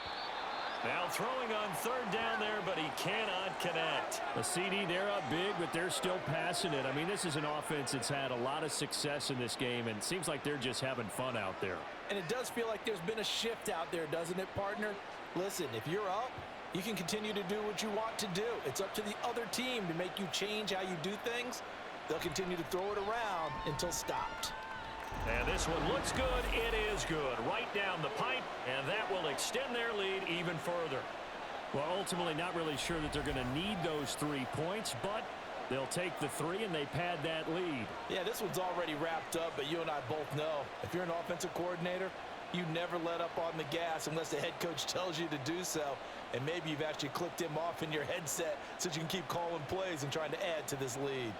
Now throwing on 3rd down there, but he cannot connect. The CD, they're up big, but they're still passing it. I mean, this is an offense that's had a lot of success in this game, and it seems like they're just having fun out there. And it does feel like there's been a shift out there, doesn't it, partner? Listen, if you're up, you can continue to do what you want to do. It's up to the other team to make you change how you do things. They'll continue to throw it around until stopped. And this one looks good. It is good. Right down the pipe, and that will extend their lead even further. Well, ultimately not really sure that they're going to need those 3 points, but they'll take the 3 and they pad that lead. Yeah, this one's already wrapped up, but you and I both know if you're an offensive coordinator, you never let up on the gas unless the head coach tells you to do so. And maybe you've actually clicked him off in your headset so you can keep calling plays and trying to add to this lead.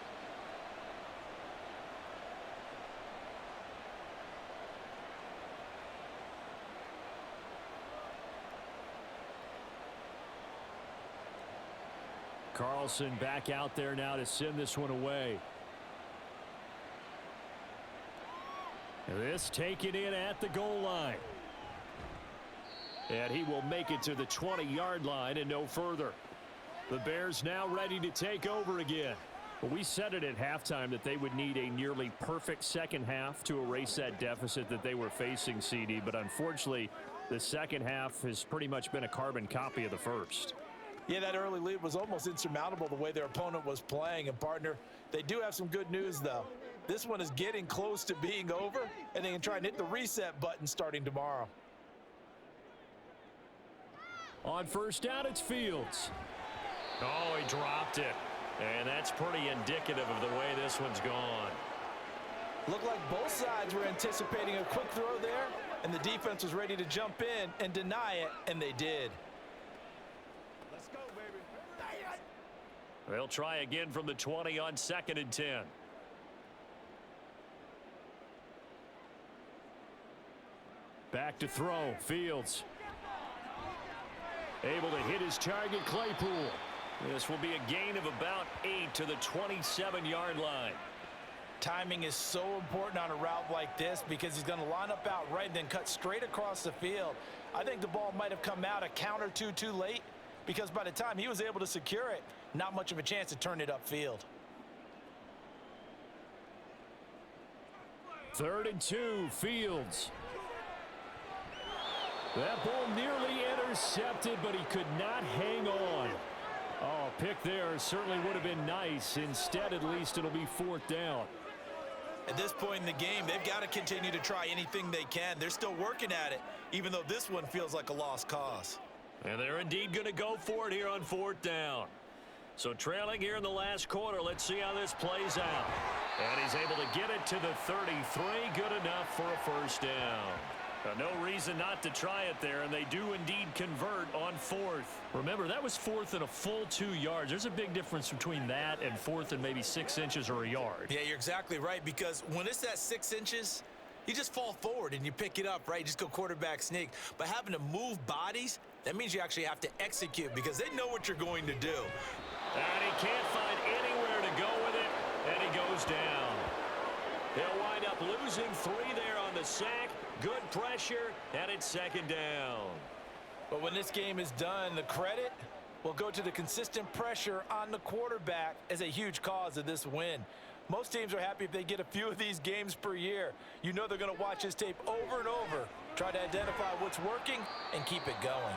Carlson back out there now to send this one away. This taken in at the goal line. And he will make it to the 20-yard line and no further. The Bears now ready to take over again. Well, we said it at halftime that they would need a nearly perfect second half to erase that deficit that they were facing, CD. But unfortunately, the second half has pretty much been a carbon copy of the first. Yeah, that early lead was almost insurmountable the way their opponent was playing. And, partner, they do have some good news, though. This one is getting close to being over, and they can try and hit the reset button starting tomorrow. On 1st down, it's Fields. Oh, he dropped it. And that's pretty indicative of the way this one's gone. Looked like both sides were anticipating a quick throw there, and the defense was ready to jump in and deny it, and they did. They'll try again from the 20 on 2nd and 10. Back to throw. Fields. Able to hit his target, Claypool. This will be a gain of about 8 to the 27-yard line. Timing is so important on a route like this because he's going to line up out right and then cut straight across the field. I think the ball might have come out a count or two too late because by the time he was able to secure it, not much of a chance to turn it upfield. 3rd and 2, Fields. That ball nearly intercepted, but he could not hang on. Oh, pick there certainly would have been nice. Instead, at least it'll be 4th down. At this point in the game, they've got to continue to try anything they can. They're still working at it, even though this one feels like a lost cause. And they're indeed going to go for it here on 4th down. So trailing here in the last quarter, let's see how this plays out. And he's able to get it to the 33. Good enough for a 1st down. No reason not to try it there, and they do indeed convert on 4th. Remember, that was 4th and a full 2 yards. There's a big difference between that and 4th and maybe 6 inches or a yard. Yeah, you're exactly right, because when it's at 6 inches, you just fall forward and you pick it up, right? You just go quarterback sneak. But having to move bodies, that means you actually have to execute because they know what you're going to do. And he can't find anywhere to go with it, and he goes down. He'll wind up losing 3 there on the sack. Good pressure, and it's 2nd down. But when this game is done, the credit will go to the consistent pressure on the quarterback as a huge cause of this win. Most teams are happy if they get a few of these games per year. You know they're going to watch this tape over and over, try to identify what's working, and keep it going.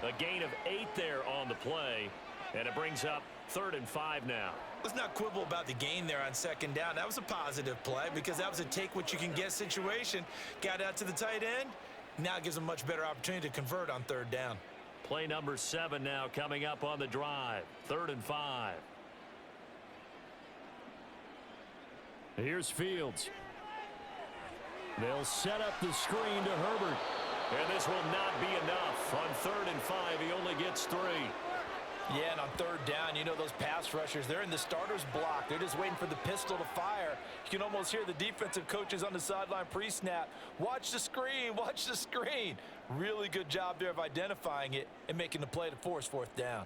A gain of 8 there on the play, and it brings up 3rd and 5 now. Let's not quibble about the gain there on 2nd down. That was a positive play because that was a take-what-you-can-get situation. Got out to the tight end, Now it gives them much better opportunity to convert on third down. Play number 7 now coming up on the drive. 3rd and 5. Here's Fields. They'll set up the screen to Herbert. And this will not be enough. On 3rd and 5, he only gets 3. Yeah, and on third down, you know those pass rushers, they're in the starter's block. They're just waiting for the pistol to fire. You can almost hear the defensive coaches on the sideline pre-snap. Watch the screen, watch the screen. Really good job there of identifying it and making the play to force 4th down.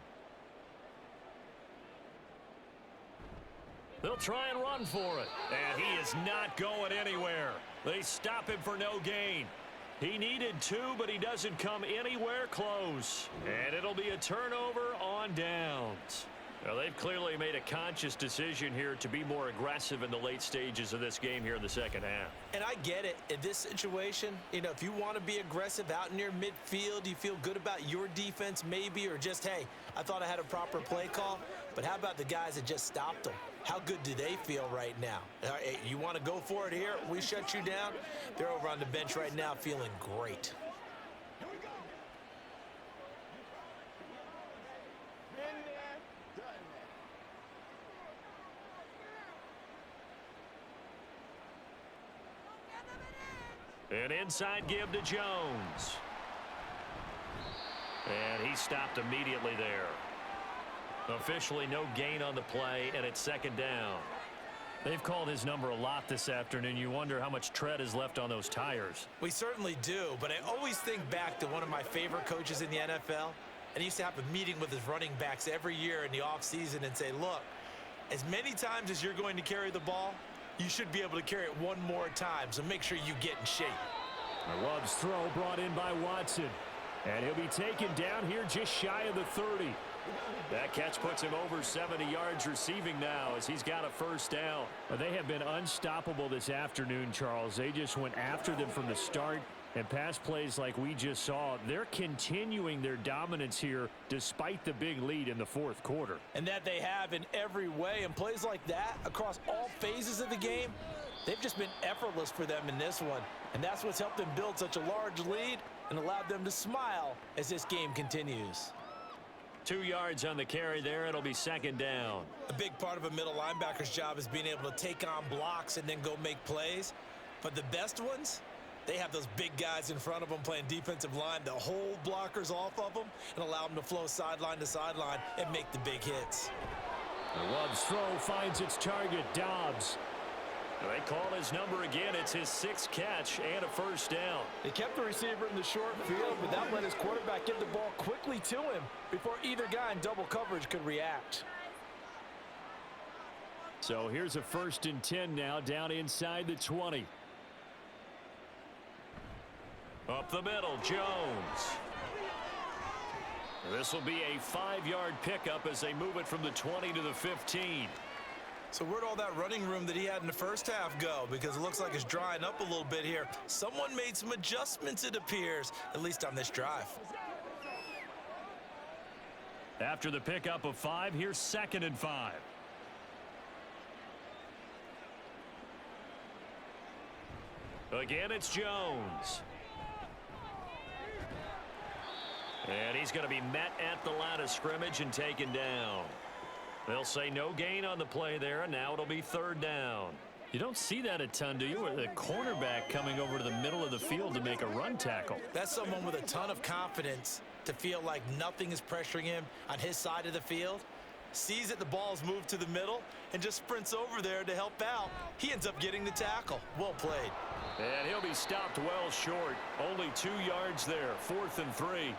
They'll try and run for it. And he is not going anywhere. They stop him for no gain. He needed 2, but he doesn't come anywhere close. And it'll be a turnover on downs. Now, they've clearly made a conscious decision here to be more aggressive in the late stages of this game here in the second half. And I get it. In this situation, if you want to be aggressive out near midfield, you feel good about your defense maybe, or just, hey, I thought I had a proper play call. But how about the guys that just stopped them? How good do they feel right now? Hey, you want to go for it here? We shut you down? They're over on the bench right now feeling great. An inside give to Jones. And he stopped immediately there. Officially no gain on the play, and it's 2nd down. They've called his number a lot this afternoon. You wonder how much tread is left on those tires. We certainly do, but I always think back to one of my favorite coaches in the NFL. And he used to have a meeting with his running backs every year in the offseason and say, look, as many times as you're going to carry the ball, you should be able to carry it one more time, so make sure you get in shape. A Love's throw brought in by Watson. And he'll be taken down here just shy of the 30. That catch puts him over 70 yards receiving now as he's got a 1st down. They have been unstoppable this afternoon, Charles. They just went after them from the start. And pass plays like we just saw, they're continuing their dominance here despite the big lead in the 4th quarter. And that they have in every way. And plays like that across all phases of the game, they've just been effortless for them in this one. And that's what's helped them build such a large lead and allowed them to smile as this game continues. 2 yards on the carry there. It'll be 2nd down. A big part of a middle linebacker's job is being able to take on blocks and then go make plays. But the best ones, they have those big guys in front of them playing defensive line to hold blockers off of them and allow them to flow sideline to sideline and make the big hits. The Love's throw finds its target, Dobbs. They call his number again. It's his 6th catch and a 1st down. They kept the receiver in the short field, but that let his quarterback get the ball quickly to him before either guy in double coverage could react. So here's a 1st and 10 now down inside the 20. Up the middle, Jones. This will be a 5-yard pickup as they move it from the 20 to the 15. So where'd all that running room that he had in the first half go? Because it looks like it's drying up a little bit here. Someone made some adjustments, it appears, at least on this drive. After the pickup of 5, here's 2nd and 5. Again, it's Jones. And he's going to be met at the line of scrimmage and taken down. They'll say no gain on the play there, and now it'll be 3rd down. You don't see that a ton, do you? With a cornerback coming over to the middle of the field to make a run tackle. That's someone with a ton of confidence to feel like nothing is pressuring him on his side of the field. Sees that the ball's moved to the middle and just sprints over there to help out. He ends up getting the tackle. Well played. And he'll be stopped well short. Only 2 yards there. 4th and 3.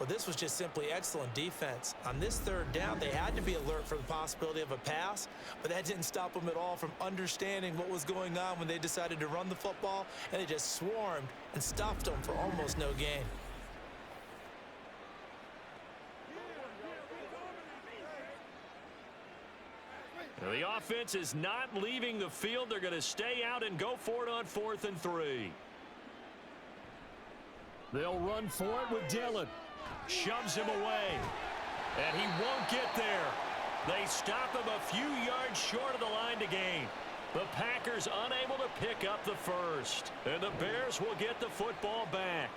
Well, this was just simply excellent defense. On this 3rd down, they had to be alert for the possibility of a pass, but that didn't stop them at all from understanding what was going on when they decided to run the football, and they just swarmed and stuffed them for almost no gain. Now, the offense is not leaving the field. They're going to stay out and go for it on 4th and 3. They'll run for it with Dillon. Shoves him away, and he won't get there. They stop him a few yards short of the line to gain. The Packers unable to pick up the first. And the Bears will get the football back.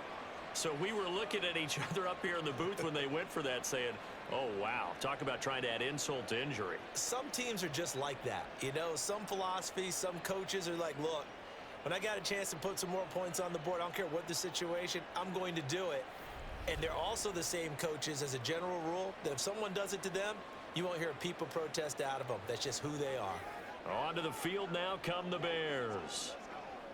So we were looking at each other up here in the booth when they went for that saying, oh, wow, talk about trying to add insult to injury. Some teams are just like that. You know, some philosophies, some coaches are like, look, when I got a chance to put some more points on the board, I don't care what the situation, I'm going to do it. And they're also the same coaches as a general rule that if someone does it to them, you won't hear a people protest out of them. That's just who they are. Onto the field now come the Bears.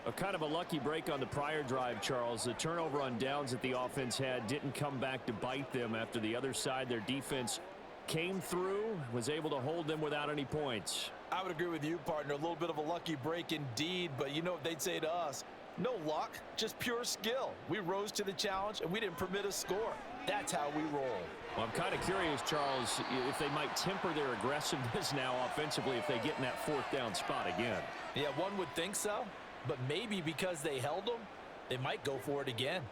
A kind of a lucky break on the prior drive, Charles. The turnover on downs that the offense had didn't come back to bite them after the other side. Their defense came through, was able to hold them without any points. I would agree with you, partner. A little bit of a lucky break indeed, but you know what they'd say to us? No luck, just pure skill. We rose to the challenge, and we didn't permit a score. That's how we roll. Well, I'm kind of curious, Charles, if they might temper their aggressiveness now offensively if they get in that fourth down spot again. Yeah, one would think so, but maybe because they held them, they might go for it again.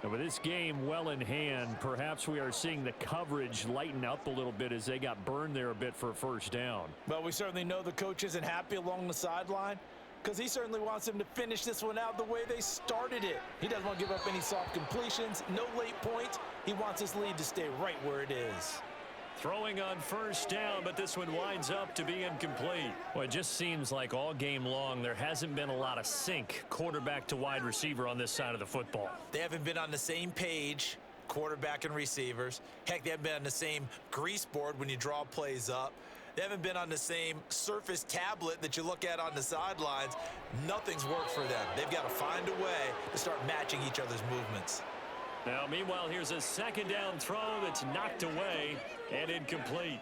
And with this game well in hand, perhaps we are seeing the coverage lighten up a little bit as they got burned there a bit for a first down. Well, we certainly know the coach isn't happy along the sideline because he certainly wants them to finish this one out the way they started it. He doesn't want to give up any soft completions, no late points. He wants his lead to stay right where it is. Throwing on first down, but this one winds up to be incomplete. Well, it just seems like all game long there hasn't been a lot of sync quarterback to wide receiver on this side of the football. They haven't been on the same page, quarterback and receivers. Heck, they haven't been on the same grease board when you draw plays up. They haven't been on the same Surface tablet that you look at on the sidelines. Nothing's worked for them. They've got to find a way to start matching each other's movements. Now, meanwhile, here's a second down throw that's knocked away and incomplete.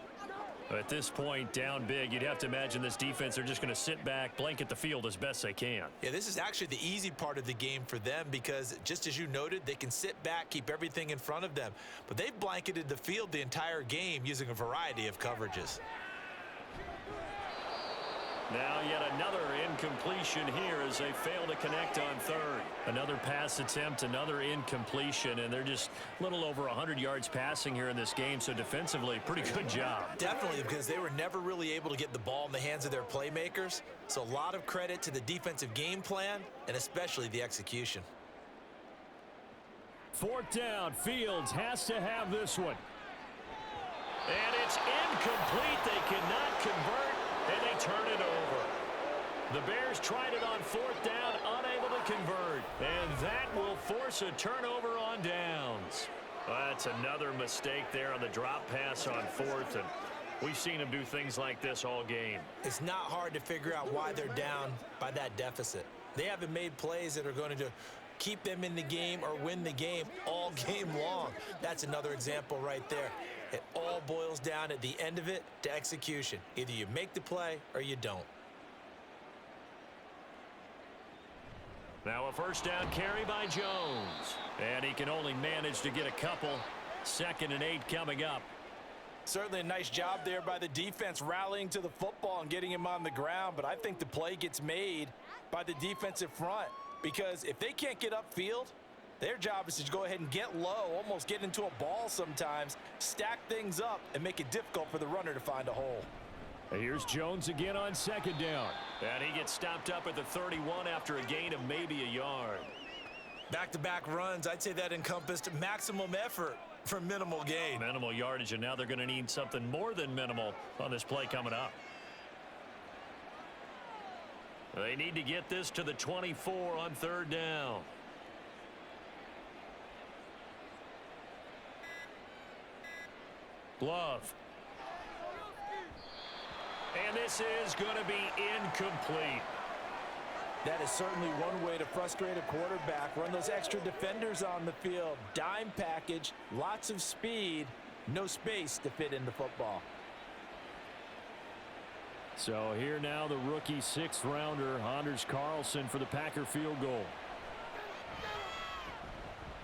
At this point, down big, you'd have to imagine this defense are just going to sit back, blanket the field as best they can. Yeah, this is actually the easy part of the game for them because, just as you noted, they can sit back, keep everything in front of them. But they've blanketed the field the entire game using a variety of coverages. Now yet another incompletion here as they fail to connect on third. Another pass attempt, another incompletion, and they're just a little over 100 yards passing here in this game, so defensively, pretty good job. Definitely, because they were never really able to get the ball in the hands of their playmakers. So a lot of credit to the defensive game plan and especially the execution. Fourth down, Fields has to have this one. And it's incomplete. They cannot convert, and they turn it over. The Bears tried it on fourth down, unable to convert. And that will force a turnover on downs. That's another mistake there on the drop pass on fourth, and we've seen them do things like this all game. It's not hard to figure out why they're down by that deficit. They haven't made plays that are going to keep them in the game or win the game all game long. That's another example right there. It all boils down at the end of it to execution. Either you make the play or you don't. Now a first down carry by Jones. And he can only manage to get a couple. 2nd and 8 coming up. Certainly a nice job there by the defense rallying to the football and getting him on the ground, but I think the play gets made by the defensive front because if they can't get upfield, their job is to go ahead and get low, almost get into a ball sometimes, stack things up, and make it difficult for the runner to find a hole. Here's Jones again on 2nd down. And he gets stopped up at the 31 after a gain of maybe a yard. Back-to-back runs, I'd say that encompassed maximum effort for minimal gain. Minimal yardage, and now they're going to need something more than minimal on this play coming up. They need to get this to the 24 on 3rd down. Love. And this is going to be incomplete. That is certainly one way to frustrate a quarterback. Run those extra defenders on the field. Dime package, lots of speed, no space to fit in the football. So here now the rookie 6th rounder, Anders Carlson, for the Packer field goal.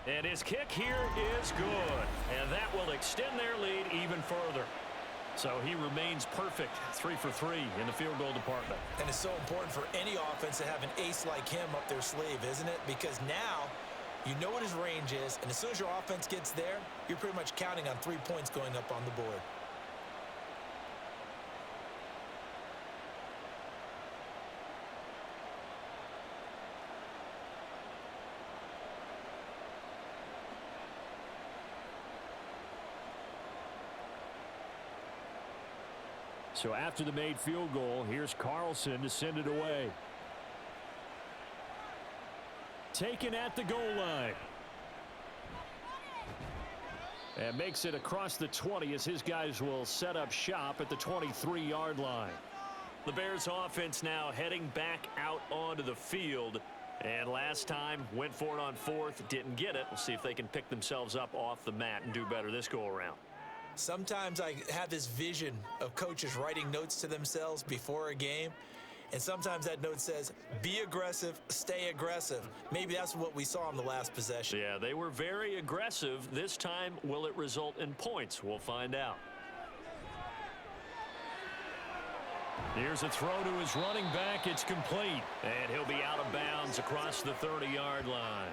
And his kick here is good. And that will extend their lead even further. So he remains perfect, 3 for 3 in the field goal department. And it's so important for any offense to have an ace like him up their sleeve, isn't it? Because now you know what his range is, and as soon as your offense gets there, you're pretty much counting on 3 points going up on the board. So after the made field goal, here's Carlson to send it away. Taken at the goal line. And makes it across the 20 as his guys will set up shop at the 23-yard line. The Bears offense now heading back out onto the field. And last time went for it on fourth, didn't get it. We'll see if they can pick themselves up off the mat and do better this go around. Sometimes I have this vision of coaches writing notes to themselves before a game. And sometimes that note says, be aggressive, stay aggressive. Maybe that's what we saw in the last possession. Yeah, they were very aggressive. This time, will it result in points? We'll find out. Here's a throw to his running back. It's complete. And he'll be out of bounds across the 30-yard line.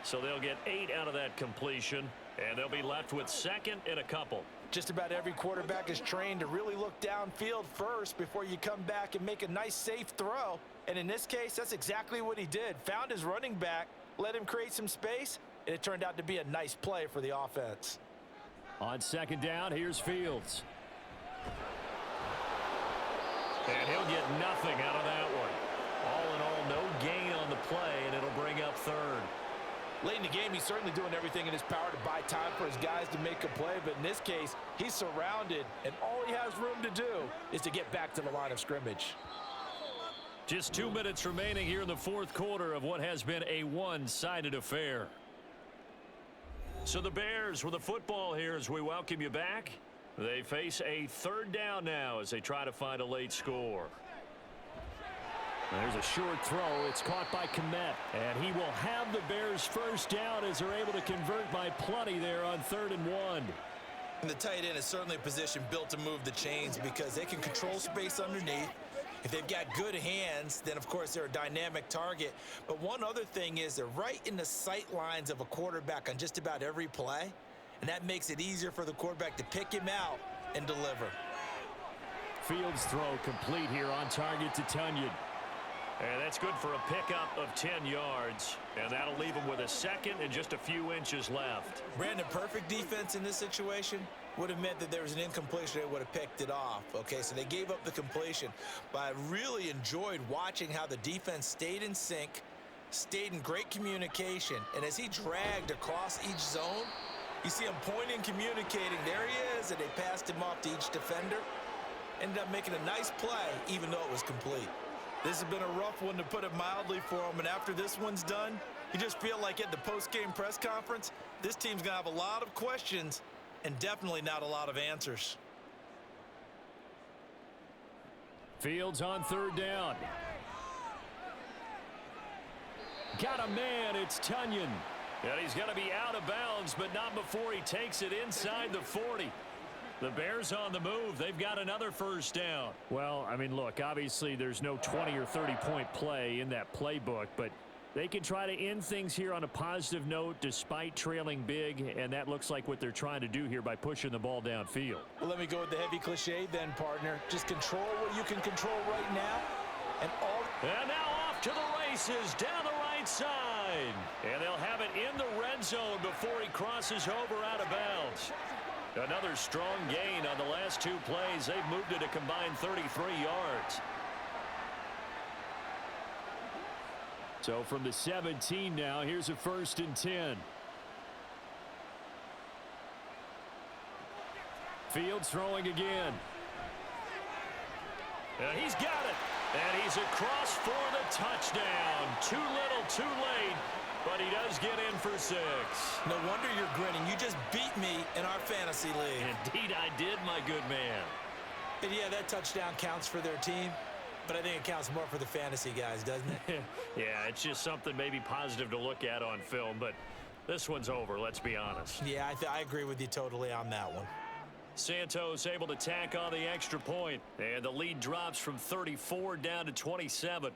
So they'll get 8 out of that completion, and they'll be left with second and a couple. Just about every quarterback is trained to really look downfield first before you come back and make a nice, safe throw. And in this case, that's exactly what he did. Found his running back, let him create some space, and it turned out to be a nice play for the offense. On second down, here's Fields. And he'll get nothing out of that one. All in all, no gain on the play, and it'll bring up third. Late in the game, he's certainly doing everything in his power to buy time for his guys to make a play. But in this case, he's surrounded, and all he has room to do is to get back to the line of scrimmage. Just 2 minutes remaining here in the fourth quarter of what has been a one-sided affair. So the Bears with the football here as we welcome you back. They face a third down now as they try to find a late score. There's a short throw. It's caught by Kmet. And he will have the Bears first down as they're able to convert by plenty there on 3rd and 1. And the tight end is certainly a position built to move the chains because they can control space underneath. If they've got good hands, then, of course, they're a dynamic target. But one other thing is they're right in the sight lines of a quarterback on just about every play. And that makes it easier for the quarterback to pick him out and deliver. Fields throw complete here on target to Tunyon. And that's good for a pickup of 10 yards. And that'll leave him with a second and just a few inches left. Brandon, perfect defense in this situation would have meant that there was an incompletion. They would have picked it off. Okay, so they gave up the completion. But I really enjoyed watching how the defense stayed in sync, stayed in great communication. And as he dragged across each zone, you see him pointing, communicating. There he is, and they passed him off to each defender. Ended up making a nice play, even though it was complete. This has been a rough one, to put it mildly, for him. And after this one's done, you just feel like at the post-game press conference, this team's going to have a lot of questions and definitely not a lot of answers. Fields on 3rd down. Got a man. It's Tunyon. And he's going to be out of bounds, but not before he takes it inside the 40. The Bears on the move. They've got another first down. Well, I mean, look, obviously there's no 20 or 30-point play in that playbook, but they can try to end things here on a positive note despite trailing big, and that looks like what they're trying to do here by pushing the ball downfield. Well, let me go with the heavy cliche then, partner. Just control what you can control right now. And now off to the races down the right side. And they'll have it in the red zone before he crosses over out of bounds. Another strong gain on the last 2 plays. They've moved it a combined 33 yards. So from the 17 now, here's a 1st and 10. Fields throwing again. And he's got it. And he's across for the touchdown. Too little, too late. But he does get in for 6. No wonder you're grinning. You just beat me in our fantasy league. Indeed I did, my good man. And yeah, that touchdown counts for their team, but I think it counts more for the fantasy guys, doesn't it? Yeah, it's just something maybe positive to look at on film, but this one's over, let's be honest. Yeah, I agree with you totally on that one. Santos able to tack on the extra point, and the lead drops from 34 down to 27.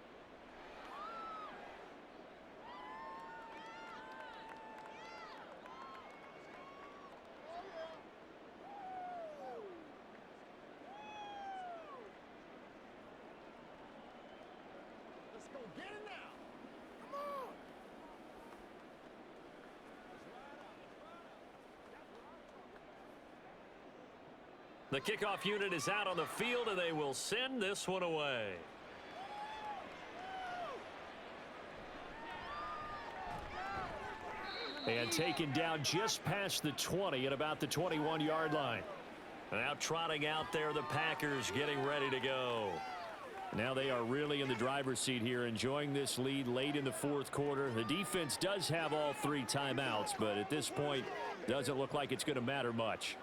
The kickoff unit is out on the field, and they will send this one away. And taken down just past the 20 at about the 21-yard line. Now trotting out there, the Packers getting ready to go. Now they are really in the driver's seat here, enjoying this lead late in the fourth quarter. The defense does have all 3 timeouts, but at this point, doesn't look like it's going to matter much.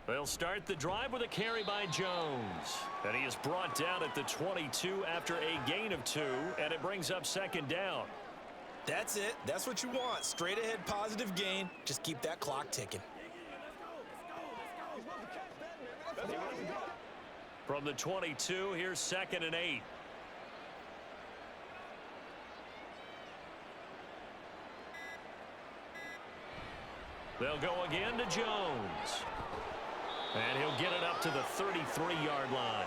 They'll start the drive with a carry by Jones. And he is brought down at the 22 after a gain of 2, and it brings up second down. That's it. That's what you want. Straight ahead positive gain. Just keep that clock ticking. From the 22, here's 2nd and 8. They'll go again to Jones. And he'll get it up to the 33-yard line.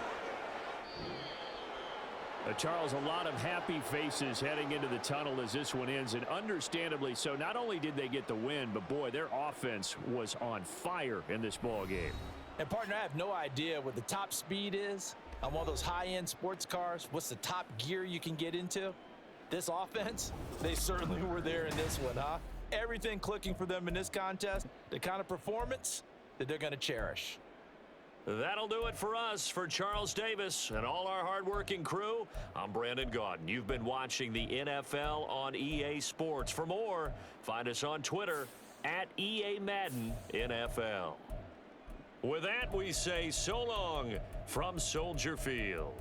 Charles, a lot of happy faces heading into the tunnel as this one ends, and understandably so. Not only did they get the win, but boy, their offense was on fire in this ball game. And partner, I have no idea what the top speed is on one of those high-end sports cars. What's the top gear you can get into? This offense, they certainly were there in this one, huh? Everything clicking for them in this contest, the kind of performance that they're going to cherish. That'll do it for us. For Charles Davis and all our hardworking crew, I'm Brandon Gaudin. You've been watching the NFL on EA Sports. For more, find us on Twitter at EA Madden NFL. With that, we say so long from Soldier Field.